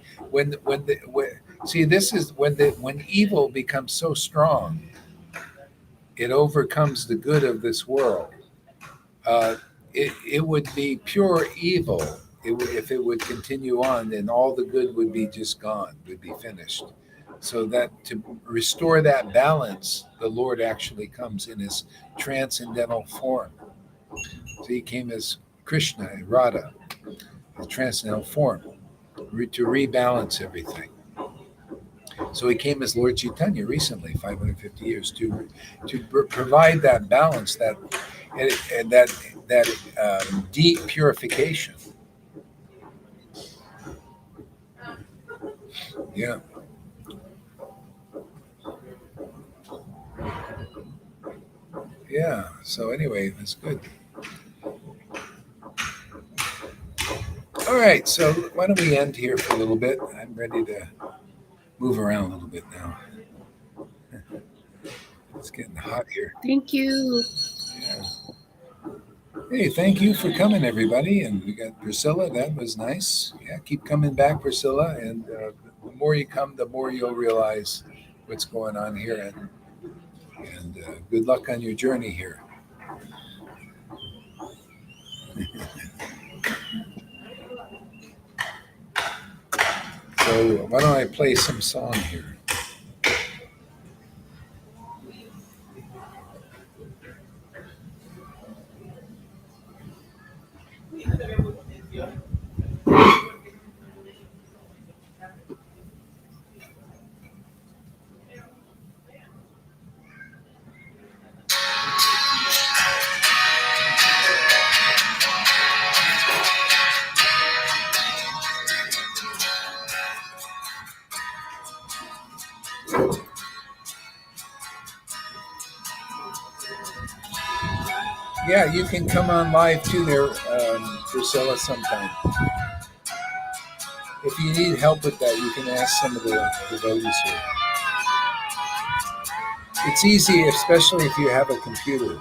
see, this is when evil becomes so strong, it overcomes the good of this world. It would be pure evil. If it would continue on, then all the good would be just gone, would be finished. So that to restore that balance, the Lord actually comes in his transcendental form. So he came as Krishna, Radha, the transcendental form, to rebalance everything. So he came as Lord Caitanya recently, 550 years, to provide that balance, and that deep purification. Yeah. Yeah. So anyway, that's good. All right. So why don't we end here for a little bit? I'm ready to move around a little bit now. It's getting hot here. Thank you. Yeah. Hey, thank you for coming, everybody. And we got Priscilla. That was nice. Yeah, keep coming back, Priscilla. And the more you come, the more you'll realize what's going on here. And good luck on your journey here. So why don't I play some song here? Yeah, you can come on live too there, Priscilla, sometime. If you need help with that, you can ask some of the devotees here. It's easy, especially if you have a computer.